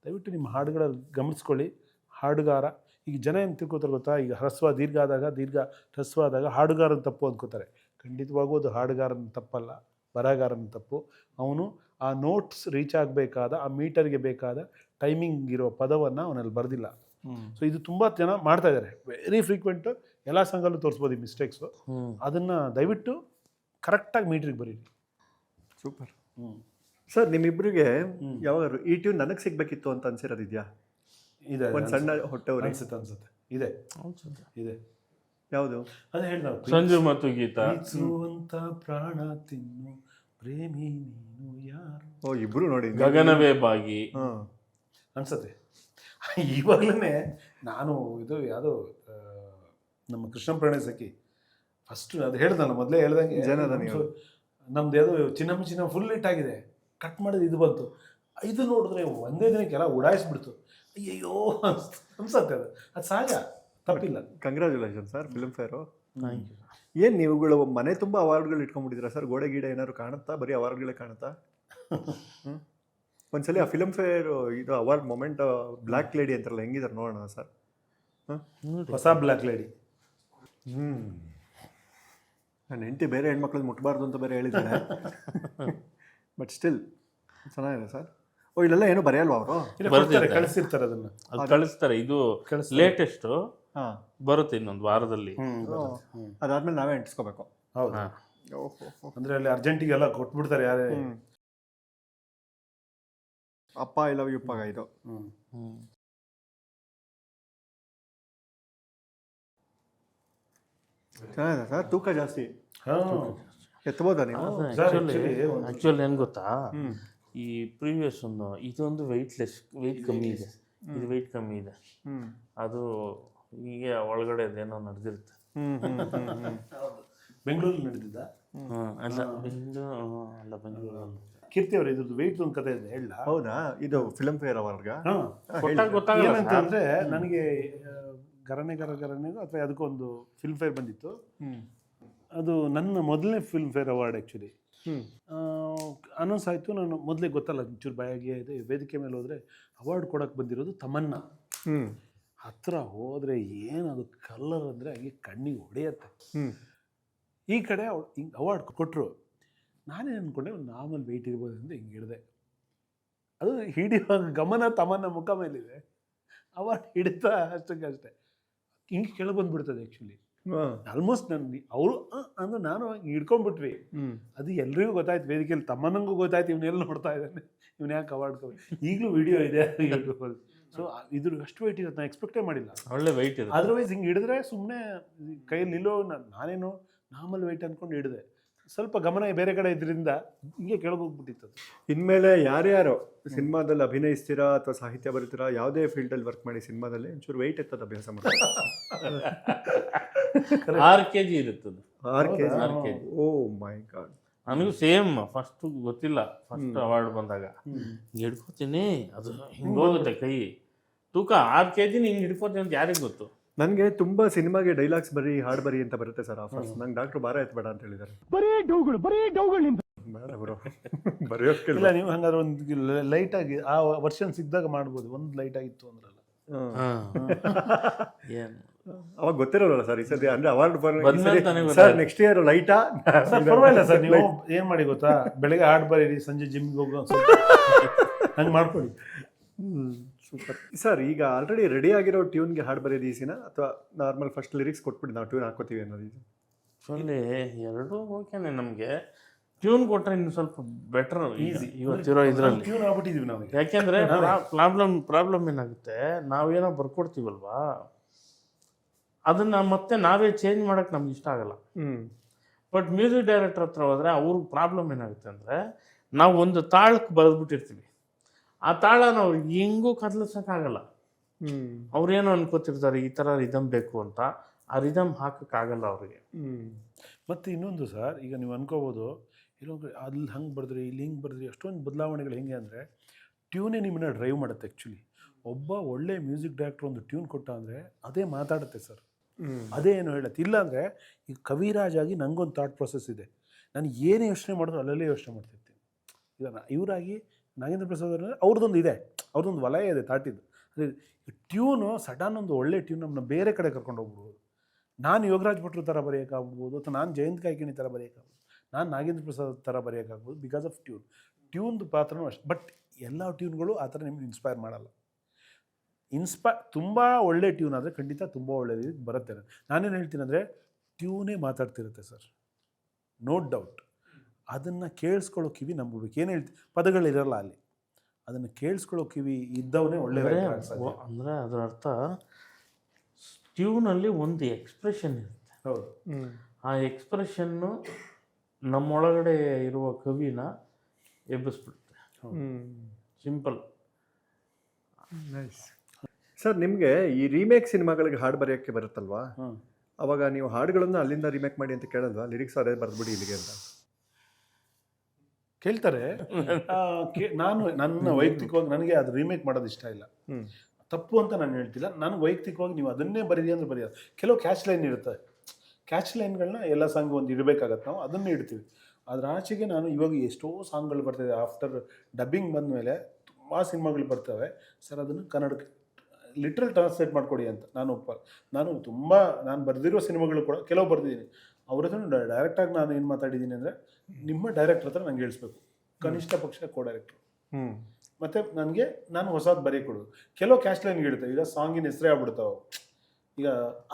ದಯವಿಟ್ಟು ನಿಮ್ಮ ಹಾಡುಗಳಲ್ಲಿ ಗಮನಿಸ್ಕೊಳ್ಳಿ. ಹಾಡುಗಾರ, ಈಗ ಜನ ಏನು ತಿಳ್ಕೊತಾರೆ ಗೊತ್ತಾ, ಈಗ ಹ್ರಸ್ವ ದೀರ್ಘ ಆದಾಗ, ದೀರ್ಘ ಹ್ರಸ್ವ ಆದಾಗ ಹಾಡುಗಾರನ ತಪ್ಪು ಅಂದ್ಕೋತಾರೆ. ಖಂಡಿತವಾಗೂ ಅದು ಹಾಡುಗಾರನ ತಪ್ಪಲ್ಲ, ಬರಹಗಾರನ ತಪ್ಪು. ಅವನು ಆ ನೋಟ್ಸ್ ರೀಚ್ ಆಗಬೇಕಾದ, ಆ ಮೀಟರ್ಗೆ ಬೇಕಾದ ಟೈಮಿಂಗ್ ಇರೋ ಪದವನ್ನು ಅವನಲ್ಲಿ ಬರೆದಿಲ್ಲ. ಸೊ ಇದು ತುಂಬ ಜನ ಮಾಡ್ತಾ ಇದ್ದಾರೆ, ವೆರಿ ಫ್ರೀಕ್ವೆಂಟು. ಎಲ್ಲ ಸಂಘಲ್ಲೂ ತೋರಿಸ್ಬೋದು ಈ ಮಿಸ್ಟೇಕ್ಸು. ಅದನ್ನು ದಯವಿಟ್ಟು ಕರೆಕ್ಟಾಗಿ ಮೀಟ್ರಿಗೆ ಬರೀರಿ. ಸೂಪರ್. ಸರ್, ನಿಮ್ಮಿಬ್ಬರಿಗೆ ಯಾವಾಗ ಈ ಟ್ಯೂನ್ ನನಗೆ ಸಿಗಬೇಕಿತ್ತು ಅಂತ ಅನ್ಸಿರೋದಿದೆಯಾ? ಇದೆ, ಒಂದು ಸಣ್ಣ ಹೊಟ್ಟೆ ಅನ್ಸುತ್ತೆ ಇದೆ ಇದೆ. ಯಾವುದು? ಅದೇ ಹೇಳಿ ನಾವು, ಸಂಜು ಮತ್ತು ಗೀತಾ. ಪ್ರೀತಿಸುವಂತ ಪ್ರಾಣ ತಿನ್ನು ಪ್ರೇಮಿ ನೀನು ಯಾರು. ಓ, ಇಬ್ರು ನೋಡಿ. ಗಗನವೇ ಬಾಗಿ ಅನ್ಸತ್ತೆ. ಇವಾಗಲೇ ನಾನು ಇದು ಯಾವುದೋ ನಮ್ಮ ಕೃಷ್ಣ ಪ್ರಣಯ ಸಖಿ ಫಸ್ಟ್ ಅದು ಹೇಳ್ದಲ್ಲ, ಮೊದಲೇ ಹೇಳ್ದಂಗೆ ನಮ್ದು ಯಾವುದೋ ಚಿನ್ನಮ್ಮ ಫುಲ್ ಹಿಟ್ ಆಗಿದೆ, ಕಟ್ ಮಾಡಿದ್ರೆ ಇದು ಬಂತು. ಇದು ನೋಡಿದ್ರೆ ಒಂದೇ ದಿನಕ್ಕೆಲ್ಲ ಉಡಾಯಿಸ್ಬಿಡ್ತು. ಅಯ್ಯಯ್ಯೋ ಅನ್ಸತ್ತೆ. ಅದು ಸಹಜ, ತಪ್ಪಿಲ್ಲ. Congratulation sir, film fair. ಏನು ನೀವುಗಳು ಮನೆ ತುಂಬ ಅವಾರ್ಡ್ಗಳು ಇಟ್ಕೊಂಡ್ಬಿಟ್ಟಿದ್ದೀರಾ ಸರ್? ಗೋಡೆ ಗೀಡೆ ಏನಾದ್ರು ಕಾಣುತ್ತಾ? ಬರೀ ಅವಾರ್ಡ್ಗಳೇ ಕಾಣುತ್ತಾ? ಒಂದ್ಸಲಿ ಆ ಫಿಲ್ಮ್ ಫೇರ್ ಇದು ಅವಾರ್ಡ್ ಮೊಮೆಂಟ್ ಬ್ಲ್ಯಾಕ್ ಲೇಡಿ ಅಂತಾರಲ್ಲ, ಹೆಂಗಿದ್ದಾರೆ ನೋಡೋಣ ಸರ್. ಹೊಸ ಬ್ಲ್ಯಾಕ್ ಲೇಡಿ. ನನ್ನ ಹೆಂಡತಿ ಬೇರೆ ಹೆಣ್ಮಕ್ಳದ್ದು ಮುಟ್ಬಾರ್ದು ಅಂತ ಬೇರೆ ಹೇಳಿದ್ದಾರೆ. ಬಟ್ ಸ್ಟಿಲ್ ಚೆನ್ನಾಗಿದೆ ಸರ್. ಓ, ಇಲ್ಲೆಲ್ಲ ಏನು ಬರೆಯಲ್ವಾ ಅವರು? ಕಳಿಸಿರ್ತಾರೆ, ಅದನ್ನು ಕಳಿಸ್ತಾರೆ. ಇದು ಲೇಟೆಸ್ಟು ಹಾಂ, ಬರುತ್ತೆ ಇನ್ನೊಂದು ವಾರದಲ್ಲಿ. ಅದಾದ್ಮೇಲೆ ನಾವೇ ಅಂಟಿಸ್ಕೋಬೇಕು. ಹೌದು. ಅಂದರೆ ಅಲ್ಲಿ ಅರ್ಜೆಂಟಿಗೆಲ್ಲ ಕೊಟ್ಬಿಡ್ತಾರೆ. ಯಾರೇ ಅಪ್ಪ ಐ ಲವ್ ಯು ಪಾಗ ಇದು. ಚೆನ್ನಾಗಿದೆ ಸರ್. ತೂಕ ಜಾಸ್ತಿ ಎತ್ತಬೋದಾ ನೀವು? ಆ್ಯಕ್ಚುಲಿ ಏನು ಗೊತ್ತಾ, ಈ ಪ್ರೀವಿಯಸ್ ಒಂದು ಇದೊಂದು ವೆಯ್ಟ್ ಕಮ್ಮಿ ಇದೆ, ಇದು ವೆಯ್ಟ್ ಕಮ್ಮಿ ಇದೆ. ಅದು ಹೀಗೆ ಒಳಗಡೆ ಅದೇನೋ ನಡೆದಿರುತ್ತೆ. ಬೆಂಗಳೂರಲ್ಲಿ ನಡೆದಿದ್ದ? ಅಲ್ಲ, ಬೆಂಗಳೂರಲ್ಲಿ. ಕೀರ್ತಿ ಅವರು ಇದ್ರದ್ದು ವೆಯ್ಟ್ ಒಂದು ಕಥೆ ಇದೆ, ಹೇಳ? ಹೌದಾ? ಇದು ಫಿಲ್ಮ್ ಫೇರ್ ಅವಾರ್ಡ್ಗ ಏನಂತ ಅಂದರೆ, ನನಗೆ ಗರನೆದು ಅಥವಾ ಅದಕ್ಕೊಂದು ಫಿಲ್ಮ್ ಫೇರ್ ಬಂದಿತ್ತು. ಅದು ನನ್ನ ಮೊದಲನೇ film fair award actually. Announce ಆಯಿತು. ನಾನು ಮೊದಲೇ ಗೊತ್ತಲ್ಲ, ಚೂರು ಬಾಯಾಗಿ ಇದೆ. ವೇದಿಕೆ ಮೇಲೆ ಹೋದರೆ ಅವಾರ್ಡ್ ಕೊಡೋಕ್ಕೆ ಬಂದಿರೋದು ತಮನ್ನ. ಹತ್ರ ಹೋದರೆ ಏನದು ಕಲರ್ ಅಂದರೆ ಹಾಗೆ ಕಣ್ಣಿಗೆ ಹೊಡೆಯತ್ತೆ. ಈ ಕಡೆ ಹಿಂಗೆ ಅವಾರ್ಡ್ ಕೊಟ್ಟರು. ನಾನೇನು ಅಂದ್ಕೊಂಡೆ, ಒಂದು ನಾರ್ಮಲ್ ವೆಯ್ಟ್ ಇರ್ಬೋದು ಅಂತ ಹಿಂಗೆ ಹಿಡಿದೆ. ಅದು ಹಿಡಿಯುವಾಗ ಗಮನ ತಮನ್ನ ಮುಖ ಮೇಲಿದೆ. ಅವಾರ್ಡ್ ಹಿಡಿತಾ ಅಷ್ಟೇ ಹಿಂಗೆ ಕೆಳಗೆ ಬಂದುಬಿಡ್ತದೆ. ಆ್ಯಕ್ಚುಲಿ ಆಲ್ಮೋಸ್ಟ್ ಅವರು ಅಂದ್ರೆ ನಾನು ಹಿಡ್ಕೊಂಡ್ಬಿಟ್ವಿ. ಅದು ಎಲ್ರಿಗೂ ಗೊತ್ತಾಯ್ತು, ವೇದಿಕೆಯಲ್ಲಿ ತಮ್ಮನಂಗೂ ಗೊತ್ತಾಯ್ತು, ಇವನ್ನೆಲ್ಲ ನೋಡ್ತಾ ಇದ್ದಾನೆ, ಇವನು ಯಾಕೆ ಅವಾರ್ಡ್ ಈಗಲೂ ವಿಡಿಯೋ ಇದೆ ಯೂಟ್ಯೂಬಲ್ಲಿ. ಸೊ ಇದ್ರ ಅಷ್ಟು ವೆಯ್ಟ್ ಇರುತ್ತೆ, ನಾನು ಎಕ್ಸ್ಪೆಕ್ಟೇ ಮಾಡಿಲ್ಲ. ಒಳ್ಳೆ ವೆಯ್ಟ್ ಇದೆ. ಅದರ್ವೈಸ್ ಹಿಂಗೆ ಹಿಡಿದ್ರೆ ಸುಮ್ಮನೆ ಕೈಯಲ್ಲಿ ನಿಲ್ಲೋ, ನಾನೇನು ನಾರ್ಮಲ್ ವೆಯ್ಟ್ ಅಂದ್ಕೊಂಡು ಹಿಡಿದೆ. ಸ್ವಲ್ಪ ಗಮನ ಬೇರೆ ಕಡೆ ಇದರಿಂದ ಹಿಂಗೆ ಕೆಳಗೋಗ್ಬಿಟ್ಟಿತ್ತು. ಇನ್ಮೇಲೆ ಯಾರ್ಯಾರು ಸಿನಿಮಾದಲ್ಲಿ ಅಭಿನಯಿಸ್ತೀರಾ ಅಥವಾ ಸಾಹಿತ್ಯ ಬರೀತೀರಾ, ಯಾವುದೇ ಫೀಲ್ಡಲ್ಲಿ ವರ್ಕ್ ಮಾಡಿ ಸಿನಿಮಾದಲ್ಲಿ ಒಂಚೂರು ವೆಯ್ಟ್ ಎತ್ತದ ಅಭ್ಯಾಸ ಮಾಡಿ. 6 kg ಇರುತ್ತದೆ. 6 kg. ಓ ಮೈ ಗಾಡ್. ನನಗೂ ಸೇಮ್. ಫಸ್ಟು ಗೊತ್ತಿಲ್ಲ, ಫಸ್ಟ್ ಅವಾರ್ಡ್ ಬಂದಾಗ ಹಿಡ್ಕೋತೀನಿ, ಅದು ಹಿಂಗೆ ಹೋಗುತ್ತೆ ಕೈ. ತೂಕ 6 kg ನೀನು ಹಿಡ್ಕೋತೀನಿ ಅಂತ ಯಾರಿಗೆ ಗೊತ್ತು? ನನಗೆ ತುಂಬ ಸಿನಿಮಾಗೆ ಡೈಲಾಗ್ಸ್ ಬರೀ ಹಾಡು ಬರಿ ಅಂತ ಬರುತ್ತೆ ಸರ್ ಆಫರ್ಸ್. ನಂಗೆ ಡಾಕ್ಟ್ರು ಭಾರ ಎತ್ತಬೇಡ ಅಂತ ಹೇಳಿದ್ದಾರೆ. ಬೇಡ ಬ್ರೋ ಬರೆಯೋಕ್ಕೆ ಇಲ್ಲ ನೀವು ಹಂಗಾದ್ರೆ ಒಂದು ಲೈಟಾಗಿ ಆ ವರ್ಷನ್ ಸಿಕ್ಕಿದಾಗ ಮಾಡ್ಬೋದು. ಒಂದು ಲೈಟ್ ಆಗಿತ್ತು ಅಂದ್ರಲ್ಲ. ಏನು ಅವಾಗ ಗೊತ್ತಿರೋಲ್ಲ ಸರ್ ಈ ಸತಿ ಅಂದ್ರೆ ಅವಾರ್ಡ್ ಬಂದ್ಮೇಲೆ ತಾನೇ ಸರ್ ಗೊತ್ತಾಯ್ತು. ನೆಕ್ಸ್ಟ್ ಇಯರ್ ಲೈಟಾ ಸರ್ ಪರವಾಗಿಲ್ಲ ಸರ್, ನೀವು ಏನು ಮಾಡಿ ಗೊತ್ತಾ, ಬೆಳಗ್ಗೆ ಹಾಡು ಬರೀರಿ, ಸಂಜೆ ಜಿಮ್ಗೆ ಹೋಗೋ ಹಂಗೆ ಮಾಡ್ಕೊಳ್ಳಿ. Super sir. ಈಗ ಆಲ್ರೆಡಿ ರೆಡಿ ಆಗಿರೋ ಟ್ಯೂನ್ಗೆ ಹಾಡು ಬರೆಯೋದು ಈಸಿನ ಅಥವಾ ನಾರ್ಮಲ್ ಫಸ್ಟ್ ಲಿರಿಕ್ಸ್ ಕೊಟ್ಬಿಟ್ಟು ನಾವು ಟ್ಯೂನ್ ಹಾಕೋತೀವಿ ಅನ್ನೋದು ಈಸಿ? ಆ್ಯಕ್ಚುಲಿ ಎರಡೂ ಓಕೆನೆ. ನಮಗೆ ಟ್ಯೂನ್ ಕೊಟ್ಟರೆ ಇನ್ನು ಸ್ವಲ್ಪ ಬೆಟರ್ ಈಸಿ ಇವತ್ತಿರೋ ಇದರಲ್ಲಿ. ಟ್ಯೂನ್ ಆಗ್ಬಿಟ್ಟಿದೀವಿ ನಾವು. ಯಾಕೆಂದರೆ ಪ್ರಾಬ್ಲಮ್ ಏನಾಗುತ್ತೆ, ನಾವೇನೋ ಬರ್ಕೊಡ್ತೀವಲ್ವಾ, ಅದನ್ನು ಮತ್ತೆ ನಾವೇ ಚೇಂಜ್ ಮಾಡೋಕ್ಕೆ ನಮ್ಗೆ ಇಷ್ಟ ಆಗಲ್ಲ. ಬಟ್ ಮ್ಯೂಸಿಕ್ ಡೈರೆಕ್ಟರ್ ಹತ್ರ ಹೋದರೆ ಅವ್ರಿಗೆ ಪ್ರಾಬ್ಲಮ್ ಏನಾಗುತ್ತೆ ಅಂದರೆ, ನಾವು ಒಂದು ತಾಳಕ್ಕೆ ಬರೆದ್ಬಿಟ್ಟಿರ್ತೀವಿ, ಆ ತಾಳ ನಾವು ಹೆಂಗೂ ಕದಲಿಸೋಕ್ಕಾಗಲ್ಲ. ಅವ್ರೇನೋ ಅನ್ಕೋತಿರ್ತಾರೆ ಈ ಥರ ರಿದಮ್ ಬೇಕು ಅಂತ, ಆ ರಿದಮ್ ಹಾಕೋಕ್ಕಾಗಲ್ಲ ಅವ್ರಿಗೆ. ಮತ್ತು ಇನ್ನೊಂದು ಸರ್, ಈಗ ನೀವು ಅನ್ಕೋಬೋದು ಇಲ್ಲೊಂದು ಅಲ್ಲಿ ಹಂಗೆ ಬರೆದ್ರಿ, ಇಲ್ಲಿ ಹಿಂಗೆ ಬರೆದ್ರಿ, ಅಷ್ಟೊಂದು ಬದಲಾವಣೆಗಳು ಹೆಂಗೆ ಅಂದರೆ ಟ್ಯೂನೇ ನಿಮ್ಮನ್ನ ಡ್ರೈವ್ ಮಾಡುತ್ತೆ. ಆ್ಯಕ್ಚುಲಿ ಒಬ್ಬ ಒಳ್ಳೆ ಮ್ಯೂಸಿಕ್ ಡೈರೆಕ್ಟ್ರ್ ಒಂದು ಟ್ಯೂನ್ ಕೊಟ್ಟ ಅಂದರೆ ಅದೇ ಮಾತಾಡುತ್ತೆ ಸರ್, ಅದೇ ಏನು ಹೇಳುತ್ತೆ. ಇಲ್ಲಾಂದರೆ ಈಗ ಕವಿರಾಜ್ ಆಗಿ ನನಗೊಂದು ಥಾಟ್ ಪ್ರೊಸೆಸ್ ಇದೆ, ನಾನು ಏನೇ ಯೋಚನೆ ಮಾಡಿದ್ರು ಅಲ್ಲಲ್ಲೇ ಯೋಚನೆ ಮಾಡ್ತಿರ್ತೀನಿ. ಈಗ ಇವರಾಗಿ ನಾಗೇಂದ್ರ ಪ್ರಸಾದ್ ಅವ್ರ ಅವ್ರದ್ದೊಂದು ಇದೆ, ಅವ್ರದ್ದೊಂದು ವಲಯ ಇದೆ ಥಾಟಿದ್ದು. ಅಂದರೆ ಟ್ಯೂನು ಸಡನ್ ಒಂದು ಒಳ್ಳೆ ಟ್ಯೂನ್ ನಮ್ಮನ್ನ ಬೇರೆ ಕಡೆ ಕರ್ಕೊಂಡು ಹೋಗ್ಬಿಡ್ಬೋದು. ನಾನು ಯೋಗರಾಜ್ ಭಟ್ರು ಥರ ಬರೆಯೋಕ್ಕಾಗ್ಬೋದು, ಅಥವಾ ನಾನು ಜಯಂತ್ ಕಾಯ್ಕಿಣಿ ಥರ ಬರೆಯೋಕ್ಕಾಗ್ಬೋದು, ನಾನು ನಾಗೇಂದ್ರ ಪ್ರಸಾದ್ ಥರ ಬರೆಯೋಕ್ಕಾಗ್ಬೋದು, ಬಿಕಾಸ್ ಆಫ್ ಟ್ಯೂನ್ದು ಪಾತ್ರನೂ ಅಷ್ಟೆ. ಬಟ್ ಎಲ್ಲ ಟ್ಯೂನ್ಗಳು ಆ ಥರ ನಿಮ್ಗೆ ಇನ್ಸ್ಪೈರ್ ಮಾಡಲ್ಲ. ತುಂಬ ಒಳ್ಳೆ ಟ್ಯೂನ್ ಆದರೆ ಖಂಡಿತ ತುಂಬ ಒಳ್ಳೆಯದು ಬರುತ್ತೆ. ನಾನೇನು ಹೇಳ್ತೀನಿ ಅಂದರೆ ಟ್ಯೂನೇ ಮಾತಾಡ್ತಿರುತ್ತೆ ಸರ್, ನೋ ಡೌಟ್. ಅದನ್ನು ಕೇಳಿಸ್ಕೊಳ್ಳೋ ಕಿವಿ ನಂಬಬೇಕು. ಏನು ಹೇಳ್ತೀವಿ, ಪದಗಳಿರಲ್ಲ ಅಲ್ಲಿ, ಅದನ್ನು ಕೇಳಿಸ್ಕೊಳ್ಳೋ ಕಿವಿ ಇದ್ದವನೇ ಒಳ್ಳೆ. ಅಂದರೆ ಅದರ ಅರ್ಥ ಟ್ಯೂನಲ್ಲಿ ಒಂದು ಎಕ್ಸ್ಪ್ರೆಷನ್ ಇರುತ್ತೆ. ಹೌದು, ಆ ಎಕ್ಸ್ಪ್ರೆಷನ್ನು ನಮ್ಮೊಳಗಡೆ ಇರುವ ಕವಿನ ಎಬ್ಬಿಸ್ಬಿಡುತ್ತೆ. ಸಿಂಪಲ್. Nice sir. ನಿಮಗೆ ಈ ರೀಮೇಕ್ ಸಿನಿಮಾಗಳಿಗೆ ಹಾಡು ಬರೆಯೋಕ್ಕೆ ಬರುತ್ತಲ್ವಾ, ಅವಾಗ ನೀವು ಹಾಡುಗಳನ್ನು ಅಲ್ಲಿಂದ ರೀಮೇಕ್ ಮಾಡಿ ಅಂತ ಕೇಳಲ್ವಾ? ಲಿರಿಕ್ಸ್ ಅದೇ ಬರೆದ್ಬಿಡಿ ಇಲ್ಲಿಗೆ ಅಂತ ಕೇಳ್ತಾರೆ. ನಾನು ನನ್ನ ವೈಯಕ್ತಿಕವಾಗಿ ನನಗೆ ಅದು ರೀಮೇಕ್ ಮಾಡೋದು ಇಷ್ಟ ಇಲ್ಲ, ತಪ್ಪು ಅಂತ ನಾನು ಹೇಳ್ತಿಲ್ಲ. ನಾನು ವೈಯಕ್ತಿಕವಾಗಿ ನೀವು ಅದನ್ನೇ ಬರೀರಿ ಅಂದರೆ ಬರೆಯೋದು. ಕೆಲವು ಕ್ಯಾಚ್ ಲೈನ್ ಇರುತ್ತೆ, ಕ್ಯಾಚ್ ಲೈನ್ಗಳನ್ನ ಎಲ್ಲ ಸಾಂಗ್ ಒಂದು ಇಡಬೇಕಾಗತ್ತೆ, ನಾವು ಅದನ್ನೇ ಇಡ್ತೀವಿ. ಅದ್ರ ಆಚೆಗೆ ನಾನು ಇವಾಗ ಎಷ್ಟೋ ಸಾಂಗ್ಗಳು ಬರ್ತಾಯಿದೆ, ಆಫ್ಟರ್ ಡಬ್ಬಿಂಗ್ ಬಂದ ಮೇಲೆ ತುಂಬ ಸಿನಿಮಾಗಳು ಬರ್ತವೆ ಸರ್, ಅದನ್ನು ಕನ್ನಡಕ್ಕೆ ಲಿಟ್ರಲ್ ಟ್ರಾನ್ಸ್ಲೇಟ್ ಮಾಡಿಕೊಡಿ ಅಂತ ನಾನು ತುಂಬ ಬರೆದಿರೋ ಸಿನಿಮಾಗಳು ಕೂಡ ಕೆಲವು ಬರೆದಿದ್ದೀನಿ. ಅವ್ರ ಹತ್ರ ಡೈರೆಕ್ಟಾಗಿ ನಾನು ಏನು ಮಾತಾಡಿದ್ದೀನಿ ಅಂದರೆ, ನಿಮ್ಮ ಡೈರೆಕ್ಟ್ರ್ ಹತ್ರ ನಂಗೆ ಹೇಳಿಸ್ಬೇಕು, ಕನಿಷ್ಠ ಪಕ್ಷ ಡೈರೆಕ್ಟ್ರು. ಮತ್ತು ನಾನು ಹೊಸದು ಬರೆಯೋಕೆ ಕೊಡೋದು. ಕೆಲವು ಕ್ಯಾಶ್ ಲೈನ್ಗೆ ಇಡುತ್ತೆ, ಈಗ ಸಾಂಗಿನ ಹೆಸರೇ ಆಗ್ಬಿಡ್ತಾವೆ, ಈಗ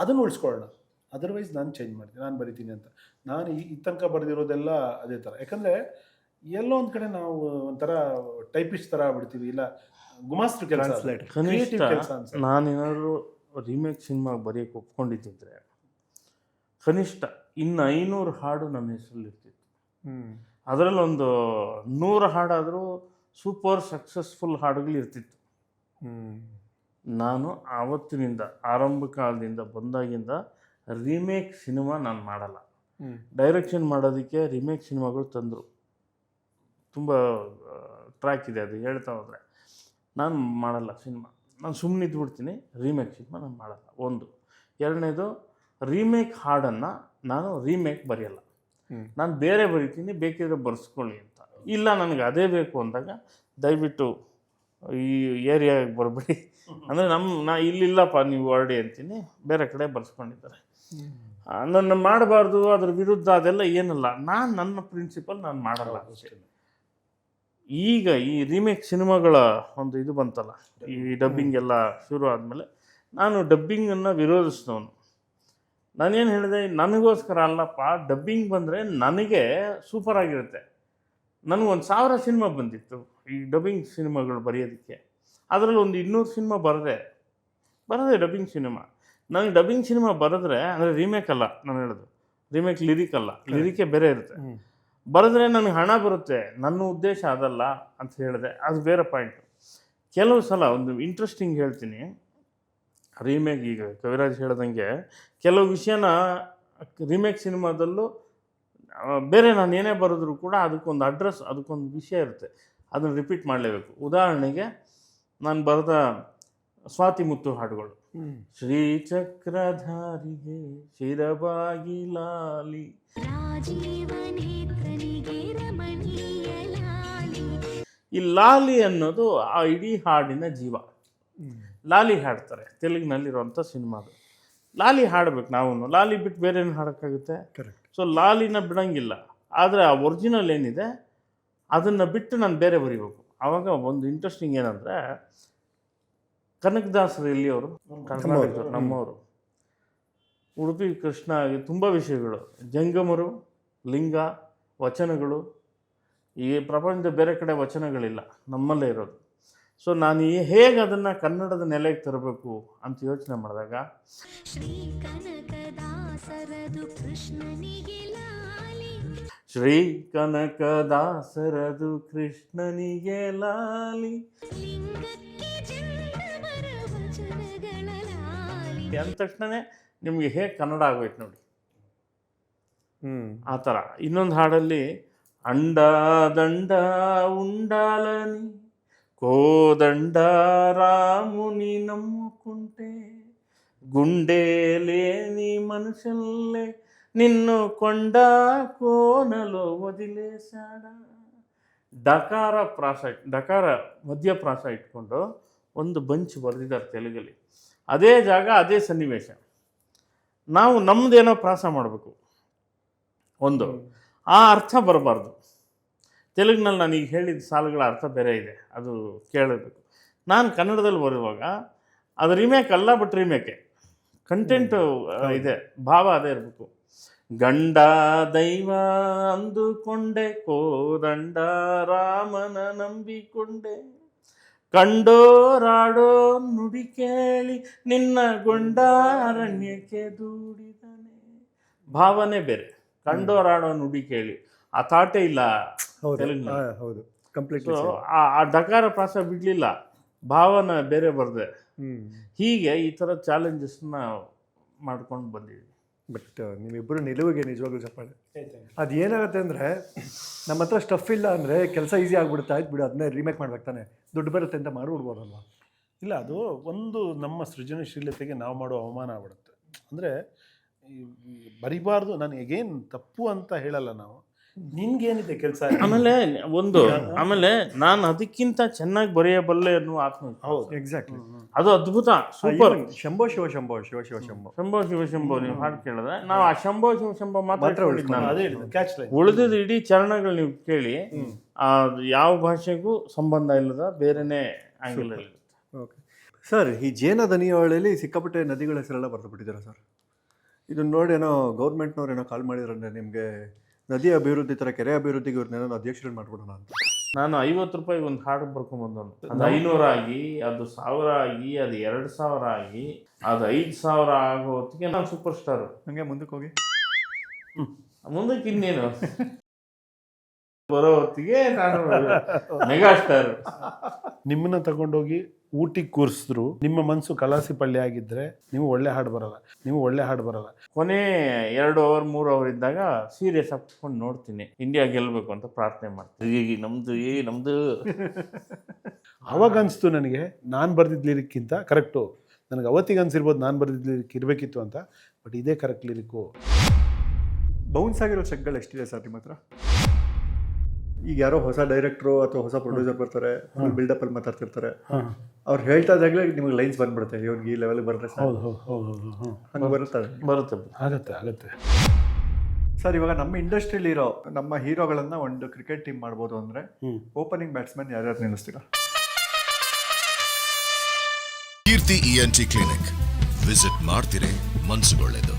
ಅದನ್ನು ಉಳಿಸ್ಕೊಳ್ಳೋಣ, ಅದರ್ವೈಸ್ ನಾನು ಚೇಂಜ್ ಮಾಡ್ತೀನಿ, ನಾನು ಬರಿತೀನಿ ಅಂತ. ನಾನು ಈ ತನಕ ಬರೆದಿರೋದೆಲ್ಲ ಅದೇ ಥರ. ಯಾಕಂದರೆ ಎಲ್ಲೋ ಒಂದು ಕಡೆ ನಾವು ಒಂಥರ ಟೈಪಿಸ್ಟ್ ಥರ ಆಗ್ಬಿಡ್ತೀವಿ, ಇಲ್ಲ ಗುಮಾಸ್ತ್ರ ಕೆಲಸ, ಕ್ರಿಯೇಟಿವ್ ಕೆಲಸ ಅಂತ. ನಾನೇನಾದ್ರು ರೀಮೇಕ್ ಸಿನಿಮಾ ಬರೆಯೋಕ್ಕೆ ಒಪ್ಕೊಂಡಿದ್ದಿದ್ರೆ ಕನಿಷ್ಠ ಇನ್ನು 500 ಹಾಡು ನನ್ನ ಹೆಸರಲ್ಲಿ ಇರ್ತಿತ್ತು. ಅದರಲ್ಲಿ ಒಂದು 100 ಹಾಡಾದರೂ ಸೂಪರ್ ಸಕ್ಸಸ್ಫುಲ್ ಹಾಡುಗಳು ಇರ್ತಿತ್ತು. ನಾನು ಆವತ್ತಿನಿಂದ ಆರಂಭ ಕಾಲದಿಂದ ಬಂದಾಗಿಂದ ರೀಮೇಕ್ ಸಿನಿಮಾ ನಾನು ಮಾಡಲ್ಲ. ಡೈರೆಕ್ಷನ್ ಮಾಡೋದಕ್ಕೆ ರೀಮೇಕ್ ಸಿನಿಮಾಗಳು ತಂದರು, ತುಂಬ ಟ್ರ್ಯಾಕ್ ಇದೆ, ಅದು ಹೇಳ್ತಾ ಹೋದರೆ ನಾನು ಮಾಡಲ್ಲ ಸಿನಿಮಾ. ನಾನು ಸುಮ್ಮನೆ ಇದ್ಬಿಡ್ತೀನಿ, ರೀಮೇಕ್ ಸಿನಿಮಾ ನಾನು ಮಾಡಲ್ಲ. ಒಂದು. ಎರಡನೇದು, ರೀಮೇಕ್ ಹಾಡನ್ನು ನಾನು ರೀಮೇಕ್ ಬರೆಯಲ್ಲ, ನಾನು ಬೇರೆ ಬರಿತೀನಿ, ಬೇಕಿದ್ರೆ ಬರ್ಸ್ಕೊಳ್ಳಿ ಅಂತ. ಇಲ್ಲ ನನಗೆ ಅದೇ ಬೇಕು ಅಂದಾಗ ದಯವಿಟ್ಟು ಈ ಏರಿಯಾಗೆ ಬರಬೇಡಿ ಅಂದರೆ ನಾ ಇಲ್ಲಿಲ್ಲಪ್ಪ ನೀವು ಹೊರಡಿ ಅಂತೀನಿ, ಬೇರೆ ಕಡೆ ಬರ್ಸ್ಕೊಂಡಿದ್ದಾರೆ. ನನ್ನ ಮಾಡಬಾರ್ದು, ಅದ್ರ ವಿರುದ್ಧ ಅದೆಲ್ಲ ಏನಲ್ಲ, ನಾನು ನನ್ನ ಪ್ರಿನ್ಸಿಪಲ್ ನಾನು ಮಾಡಲ್ಲ ಅಷ್ಟೇ. ಈಗ ಈ ರೀಮೇಕ್ ಸಿನಿಮಾಗಳ ಒಂದು ಇದು ಬಂತಲ್ಲ, ಈ ಡಬ್ಬಿಂಗ್ ಎಲ್ಲ ಶುರು ಆದಮೇಲೆ ನಾನು ಡಬ್ಬಿಂಗನ್ನು ವಿರೋಧಿಸಿದವನು. ನಾನೇನು ಹೇಳಿದೆ, ನನಗೋಸ್ಕರ ಅಲ್ಲಪ್ಪ, ಡಬ್ಬಿಂಗ್ ಬಂದರೆ ನನಗೆ ಸೂಪರಾಗಿರುತ್ತೆ. ನನಗೊಂದು 1000 ಸಿನಿಮಾ ಬಂದಿತ್ತು ಈ ಡಬ್ಬಿಂಗ್ ಸಿನಿಮಾಗಳು ಬರೆಯೋದಕ್ಕೆ, ಅದರಲ್ಲಿ ಒಂದು 200 ಸಿನಿಮಾ ಬರದೆ ಡಬ್ಬಿಂಗ್ ಸಿನಿಮಾ. ನನಗೆ ಡಬ್ಬಿಂಗ್ ಸಿನಿಮಾ ಬರೆದ್ರೆ, ಅಂದರೆ ರೀಮೇಕ್ ಅಲ್ಲ ನಾನು ಹೇಳೋದು, ರೀಮೇಕ್ ಲಿರಿಕ್ ಅಲ್ಲ, ಲಿರಿಕೇ ಬೇರೆ ಇರುತ್ತೆ. ಬರೆದ್ರೆ ನನಗೆ ಹಣ ಬರುತ್ತೆ, ನನ್ನ ಉದ್ದೇಶ ಅದಲ್ಲ ಅಂತ ಹೇಳಿದೆ, ಅದು ಬೇರೆ ಪಾಯಿಂಟು. ಕೆಲವು ಸಲ ಒಂದು ಇಂಟ್ರೆಸ್ಟಿಂಗ್ ಹೇಳ್ತೀನಿ, ರೀಮೇಕ್ ಈಗ ಕವಿರಾಜ್ ಹೇಳ್ದಂಗೆ ಕೆಲವು ವಿಷಯನ ರೀಮೇಕ್ ಸಿನಿಮಾದಲ್ಲೂ ಬೇರೆ ನಾನು ಏನೇ ಬರೆದ್ರೂ ಕೂಡ ಅದಕ್ಕೊಂದು ಅಡ್ರೆಸ್, ಅದಕ್ಕೊಂದು ವಿಷಯ ಇರುತ್ತೆ, ಅದನ್ನು ರಿಪೀಟ್ ಮಾಡಲೇಬೇಕು. ಉದಾಹರಣೆಗೆ ನಾನು ಬರೆದ ಸ್ವಾತಿ ಮುತ್ತು ಹಾಡುಗಳು. ಶ್ರೀಚಕ್ರಧಾರಿಗೆ ಶಿರಬಾಗಿ ಲಾಲಿ, ಈ ಲಾಲಿ ಅನ್ನೋದು ಆ ಇಡೀ ಹಾಡಿನ ಜೀವ. ಲಾಲಿ ಹಾಡ್ತಾರೆ ತೆಲುಗಿನಲ್ಲಿರುವಂಥ ಸಿನಿಮಾದು. ಲಾಲಿ ಹಾಡ್ಬೇಕು ನಾವು, ಲಾಲಿ ಬಿಟ್ಟು ಬೇರೆ ಏನು ಹಾಡೋಕ್ಕಾಗುತ್ತೆ? ಕರೆಕ್ಟ್. ಸೊ ಲಾಲಿನ ಬಿಡೋಂಗಿಲ್ಲ. ಆದರೆ ಆ ಒರಿಜಿನಲ್ ಏನಿದೆ ಅದನ್ನು ಬಿಟ್ಟು ನಾನು ಬೇರೆ ಬರಿಬೇಕು. ಆವಾಗ ಒಂದು ಇಂಟ್ರೆಸ್ಟಿಂಗ್ ಏನಂದರೆ, ಕನಕದಾಸರು ಎಲ್ಲಿಯವರು, ಕರ್ನಾಟಕದವರು, ನಮ್ಮವರು. ಉಡುಪಿ ಕೃಷ್ಣ ತುಂಬ ವಿಷಯಗಳು, ಜಂಗಮರು, ಲಿಂಗ, ವಚನಗಳು. ಈ ಪ್ರಪಂಚದ ಬೇರೆ ಕಡೆ ವಚನಗಳಿಲ್ಲ, ನಮ್ಮಲ್ಲೇ ಇರೋದು. ಸೊ ನಾನು ಹೇಗೆ ಅದನ್ನು ಕನ್ನಡದ ನೆಲೆಗೆ ತರಬೇಕು ಅಂತ ಯೋಚನೆ ಮಾಡಿದಾಗ, ಶ್ರೀ ಕನಕದಾಸರದು ಕೃಷ್ಣನಿಗೆ ಲಾಲಿ ಅಂದ ತಕ್ಷಣವೇ ನಿಮಗೆ ಹೇಗೆ ಕನ್ನಡ ಆಗೋಯ್ತು ನೋಡಿ. ಆ ಥರ ಇನ್ನೊಂದು ಹಾಡಲ್ಲಿ, ಅಂಡ ದಂಡ ಉಂಡಾಲನಿ కోదండ రాముని నమ్ముకుంటే గుండె లేని మనుషుల్లే నిన్ను కొండ కోనలో వదిలేశాడా. ಡಕಾರ ಪ್ರಾಸ, ಡಕಾರ ಮಧ್ಯಪ್ರಾಸ ಇಟ್ಕೊಂಡು ಒಂದು ಬಂಚ್ ಬರೆದಿದ್ದಾರೆ ತೆಲುಗಲ್ಲಿ. ಅದೇ ಜಾಗ, ಅದೇ ಸನ್ನಿವೇಶ. ನಾವು ನಮ್ಮದೇನೋ ಪ್ರಾಸ ಮಾಡಬೇಕು, ಒಂದು ಆ ಅರ್ಥ ಬರಬಾರ್ದು. ತೆಲುಗಿನಲ್ಲಿ ನಾನು ಈಗ ಹೇಳಿದ ಸಾಲುಗಳ ಅರ್ಥ ಬೇರೆ ಇದೆ, ಅದು ಕೇಳಬೇಕು. ನಾನು ಕನ್ನಡದಲ್ಲಿ ಬರುವಾಗ ಅದು ರಿಮೇಕ್ ಅಲ್ಲ, ಬಟ್ ರಿಮೇಕೆ. ಕಂಟೆಂಟು ಇದೆ, ಭಾವ ಅದೇ ಇರಬೇಕು. ಗಂಡ ದೈವ ಅಂದುಕೊಂಡೆ, ಕೋದಂಡ ರಾಮನ ನಂಬಿಕೊಂಡೆ, ಕಂಡೋರಾಡೋ ನುಡಿ ಕೇಳಿ ನಿನ್ನ ಗೊಂಡಾರಣ್ಯಕ್ಕೆ ದೂಡಿದನೆ. ಭಾವನೆ ಬೇರೆ, ಕಂಡೋರಾಡೋ ನುಡಿ ಕೇಳಿ ಆ ತಾಟೇ ಇಲ್ಲ ತೆಲುಗಿನಲ್ಲಿ. ಹೌದು, ಕಂಪ್ಲೀಟ್. ಸೊ ಆ ಡಕಾರ ಪ್ರಾಸ ಬಿಡಲಿಲ್ಲ, ಭಾವನ ಬೇರೆ ಬರದೆ. ಹೀಗೆ ಈ ಥರ ಚಾಲೆಂಜಸ್ನ ಮಾಡ್ಕೊಂಡು ಬಂದಿದ್ದೀವಿ. ಬಟ್ ನಿಮ್ಮಿಬ್ಬರು ನಿಲುವಿಗೆ ನಿಜವಾಗ್ಲೂ ಚಪ್ಪಾಳೆ. ಅದು ಏನಾಗುತ್ತೆ ಅಂದರೆ, ನಮ್ಮ ಹತ್ರ ಸ್ಟಫ್ ಇಲ್ಲ ಅಂದರೆ ಕೆಲಸ ಈಸಿ ಆಗಿಬಿಡುತ್ತೆ. ಆಯ್ತು ಬಿಡು, ಅದನ್ನೇ ರೀಮೇಕ್ ಮಾಡ್ಬೇಕು ತಾನೆ, ದುಡ್ಡು ಬರುತ್ತೆ ಅಂತ ಮಾಡಿಬಿಡ್ಬೋದಲ್ವ. ಇಲ್ಲ, ಅದು ಒಂದು ನಮ್ಮ ಸೃಜನಶೀಲತೆಗೆ ನಾವು ಮಾಡೋ ಅವಮಾನ ಆಗ್ಬಿಡುತ್ತೆ. ಅಂದರೆ ಬರಿಬಾರ್ದು. ನಾನು ಎಗೇನ್ ತಪ್ಪು ಅಂತ ಹೇಳಲ್ಲ, ನಾವು ನಿನ್ಗೇನಿದೆ ಕೆಲಸ. ಆಮೇಲೆ ನಾನು ಅದಕ್ಕಿಂತ ಚೆನ್ನಾಗಿ ಬರೆಯಬಲ್ಲೆ ಅನ್ನುವ ಆತ್ಮ. ಹೌದು, ಎಕ್ಸಾಕ್ಟ್ಲಿ. ಅದು ಅದ್ಭುತ, ಸೂಪರ್. ಶಂಭೋ ಶಿವ ಶಂಭೋ, ಶಿವ ಶಿವ ಶಂಭೋ, ಶಂಭೋ ಶಿವ ಶಂಭೋ ನೀವು ಹಾಡು ಕೇಳಿದ್ರೆ ನಾವು ಆ ಶಂಭೋ ಶಿವ ಶಂಭೋ ಮಾತ್ರ ಉಳಿದಿದ್ದು ಇಡೀ ಚರಣಗಳು ನೀವು ಕೇಳಿ, ಯಾವ ಭಾಷೆಗೂ ಸಂಬಂಧ ಇಲ್ಲದ ಬೇರೆನೇ ಆಂಗಲ್ ಇರುತ್ತೆ. ಓಕೆ ಸರ್, ಈ ಜೇನ ದನಿಯಾವಳಿಯಲ್ಲಿ ಸಿಕ್ಕಾಪಟ್ಟೆ ನದಿಗಳ ಹೆಸರೆಲ್ಲ ಬರೆದು ಬಿಟ್ಟಿದ್ದೀರಾ ಸರ್. ಇದನ್ನ ನೋಡಿ ಏನೋ ಗೌರ್ಮೆಂಟ್ನವ್ರು ಏನೋ ಕಾಲ್ ಮಾಡಿದ್ರಂದ್ರೆ ನಿಮಗೆ ನದಿ ಅಭಿವೃದ್ಧಿ ಥರ ಕೆರೆ ಅಭಿವೃದ್ಧಿಗೆ ಇವ್ರನ್ನೇನೋ ಅಧ್ಯಕ್ಷರು ಮಾಡ್ಬಿಡೋಣ ಅಂತ. ನಾನು 50 ರೂಪಾಯಿಗೆ ಒಂದು ಹಾಡು ಬರ್ಕೊಂಬಂದವನು. ಅದು 500 ಆಗಿ, ಅದು 1000 ಆಗಿ, ಅದು 2000 ಆಗಿ, ಅದು 5000 ಆಗೋ ಹೊತ್ತಿಗೆ ನಾನು ಸೂಪರ್ ಸ್ಟಾರು. ಹಂಗೆ ಮುಂದಕ್ಕೆ ಹೋಗಿ ಮುಂದಕ್ಕೆ ಇನ್ನೇನು ಬರೋ ಹೊತ್ತಿಗೆ ನಾನು ಮೆಗಾ ಸ್ಟಾರ್. ನಿಮ್ಮನ್ನ ತಗೊಂಡೋಗಿ ಊಟಿಗೆ ಕೂರಿಸಿದ್ರು, ನಿಮ್ಮ ಮನಸ್ಸು ಕಲಾಸಿ ಪಳ್ಳಿ ಆಗಿದ್ರೆ ನೀವು ಒಳ್ಳೆ ಹಾಡು ಬರಲ್ಲ. ಕೊನೆ 2 ಅವರ್ 3 ಅವರ್ ಇದ್ದಾಗ ಸೀರಿಯಸ್ ಹಾಕ್ಕೊಂಡು ನೋಡ್ತೀನಿ, ಇಂಡಿಯಾ ಗೆಲ್ಲಬೇಕು ಅಂತ ಪ್ರಾರ್ಥನೆ ಮಾಡ್ತೀನಿ. ಈಗ ನಮ್ದು ಅವಾಗ ಅನಿಸ್ತು ನನಗೆ, ನಾನು ಬರೆದಿದ್ದ ಲಿರಿಕ್ಕಿಂತ ಕರೆಕ್ಟು. ನನಗೆ ಅವತ್ತಿಗೆ ಅನಿಸಿರ್ಬೋದು ನಾನು ಬರೆದಿದ್ದ ಲಿರಿಕ್ ಇರಬೇಕಿತ್ತು ಅಂತ, ಬಟ್ ಇದೇ ಕರೆಕ್ಟ್ ಲಿರಿಕ್ಕು. ಬೌನ್ಸ್ ಆಗಿರೋ ಚೆಕ್ಗಳು ಎಷ್ಟಿದೆ ಸರ್ ನಿಮ್ಮ ಹತ್ರ? ಈಗ ಯಾರೋ ಹೊಸ ಡೈರೆಕ್ಟ್ರು ಅಥವಾ ಹೊಸ ಪ್ರೊಡ್ಯೂಸರ್ ಬರ್ತಾರೆ, ಬಿಲ್ಡಪ್ ಅಲ್ಲಿ ಮಾತಾಡ್ತಿರ್ತಾರೆ, ಅವ್ರು ಹೇಳ್ತಾ ಇದ್ದಾಗಲೇ ನಿಮಗೆ ಲೈನ್ಸ್ ಬಂದ್ಬಿಡುತ್ತೆ, ಇವ್ನಿಗೆ ಈ ಲೆವೆಲ್ ಬರುತ್ತೆ ಸರ್. ಹಂಗೆ ಬರುತ್ತೆ. ಆಗತ್ತೆ ಸರ್. ಇವಾಗ ನಮ್ಮ ಇಂಡಸ್ಟ್ರಿಯಲ್ಲಿ ಇರೋ ನಮ್ಮ ಹೀರೋಗಳನ್ನ ಒಂದು ಕ್ರಿಕೆಟ್ ಟೀಮ್ ಮಾಡ್ಬೋದು ಅಂದರೆ ಓಪನಿಂಗ್ ಬ್ಯಾಟ್ಸ್ಮನ್ ಯಾರ್ಯಾರು ನಿಲ್ಲಿಸ್ತೀರಾ? ಕೀರ್ತಿ ENT ಕ್ಲಿನಿಕ್ ವಿಸಿಟ್ ಮಾಡ್ತೀರಿ, ಮನ್ಸುಗೊಳ್ಳೆದು.